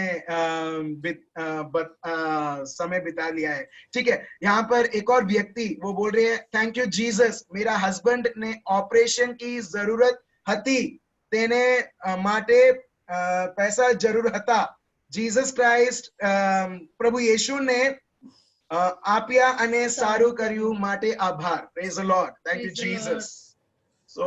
समय बिता लिया है। ठीक है, यहाँ पर एक और व्यक्ति वो बोल रहे हैं, थैंक यू जीसस, मेरा हस्बैंड ने ऑपरेशन की जरूरत હતી તેને માટે पैसा जरूर હતા। जीसस क्राइस्ट, प्रभु यीशु ने આપ્યા અને સારું કર્યું માટે આભાર। Praise the Lord, thank you Praise the Lord. Jesus. So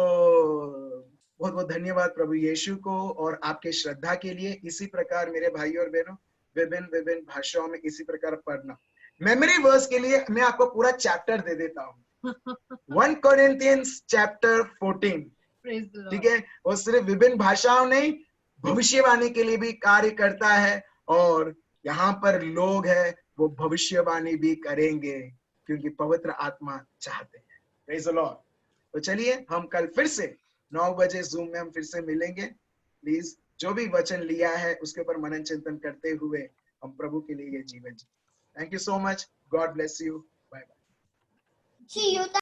बहुत बहुत धन्यवाद प्रभु यीशु को और आपके श्रद्धा के लिए। इसी प्रकार मेरे भाई और बहनों, विभिन्न विभिन्न भाषाओं में इसी प्रकार पढ़ना। मेमोरी वर्स के लिए मैं आपको पूरा चैप्टर दे देता हूँ, 1 Corinthians chapter 14। Praise the Lord. ठीक है, वो सिर्फ विभिन्न भाषाओं नहीं, भविष्यवाणी के लिए भी कार्य करता है, और यहाँ पर लोग हैं वो भविष्यवाणी भी करेंगे क्योंकि पवित्र आत्मा चाहते हैं। Praise the Lord. तो चलिए हम कल फिर से 9 बजे जूम में हम फिर से मिलेंगे। प्लीज जो भी वचन लिया है उसके ऊपर मनन चिंतन करते हुए हम प्रभु के लिए ये जीवन जी। Thank you so much, God bless you, bye bye. See you.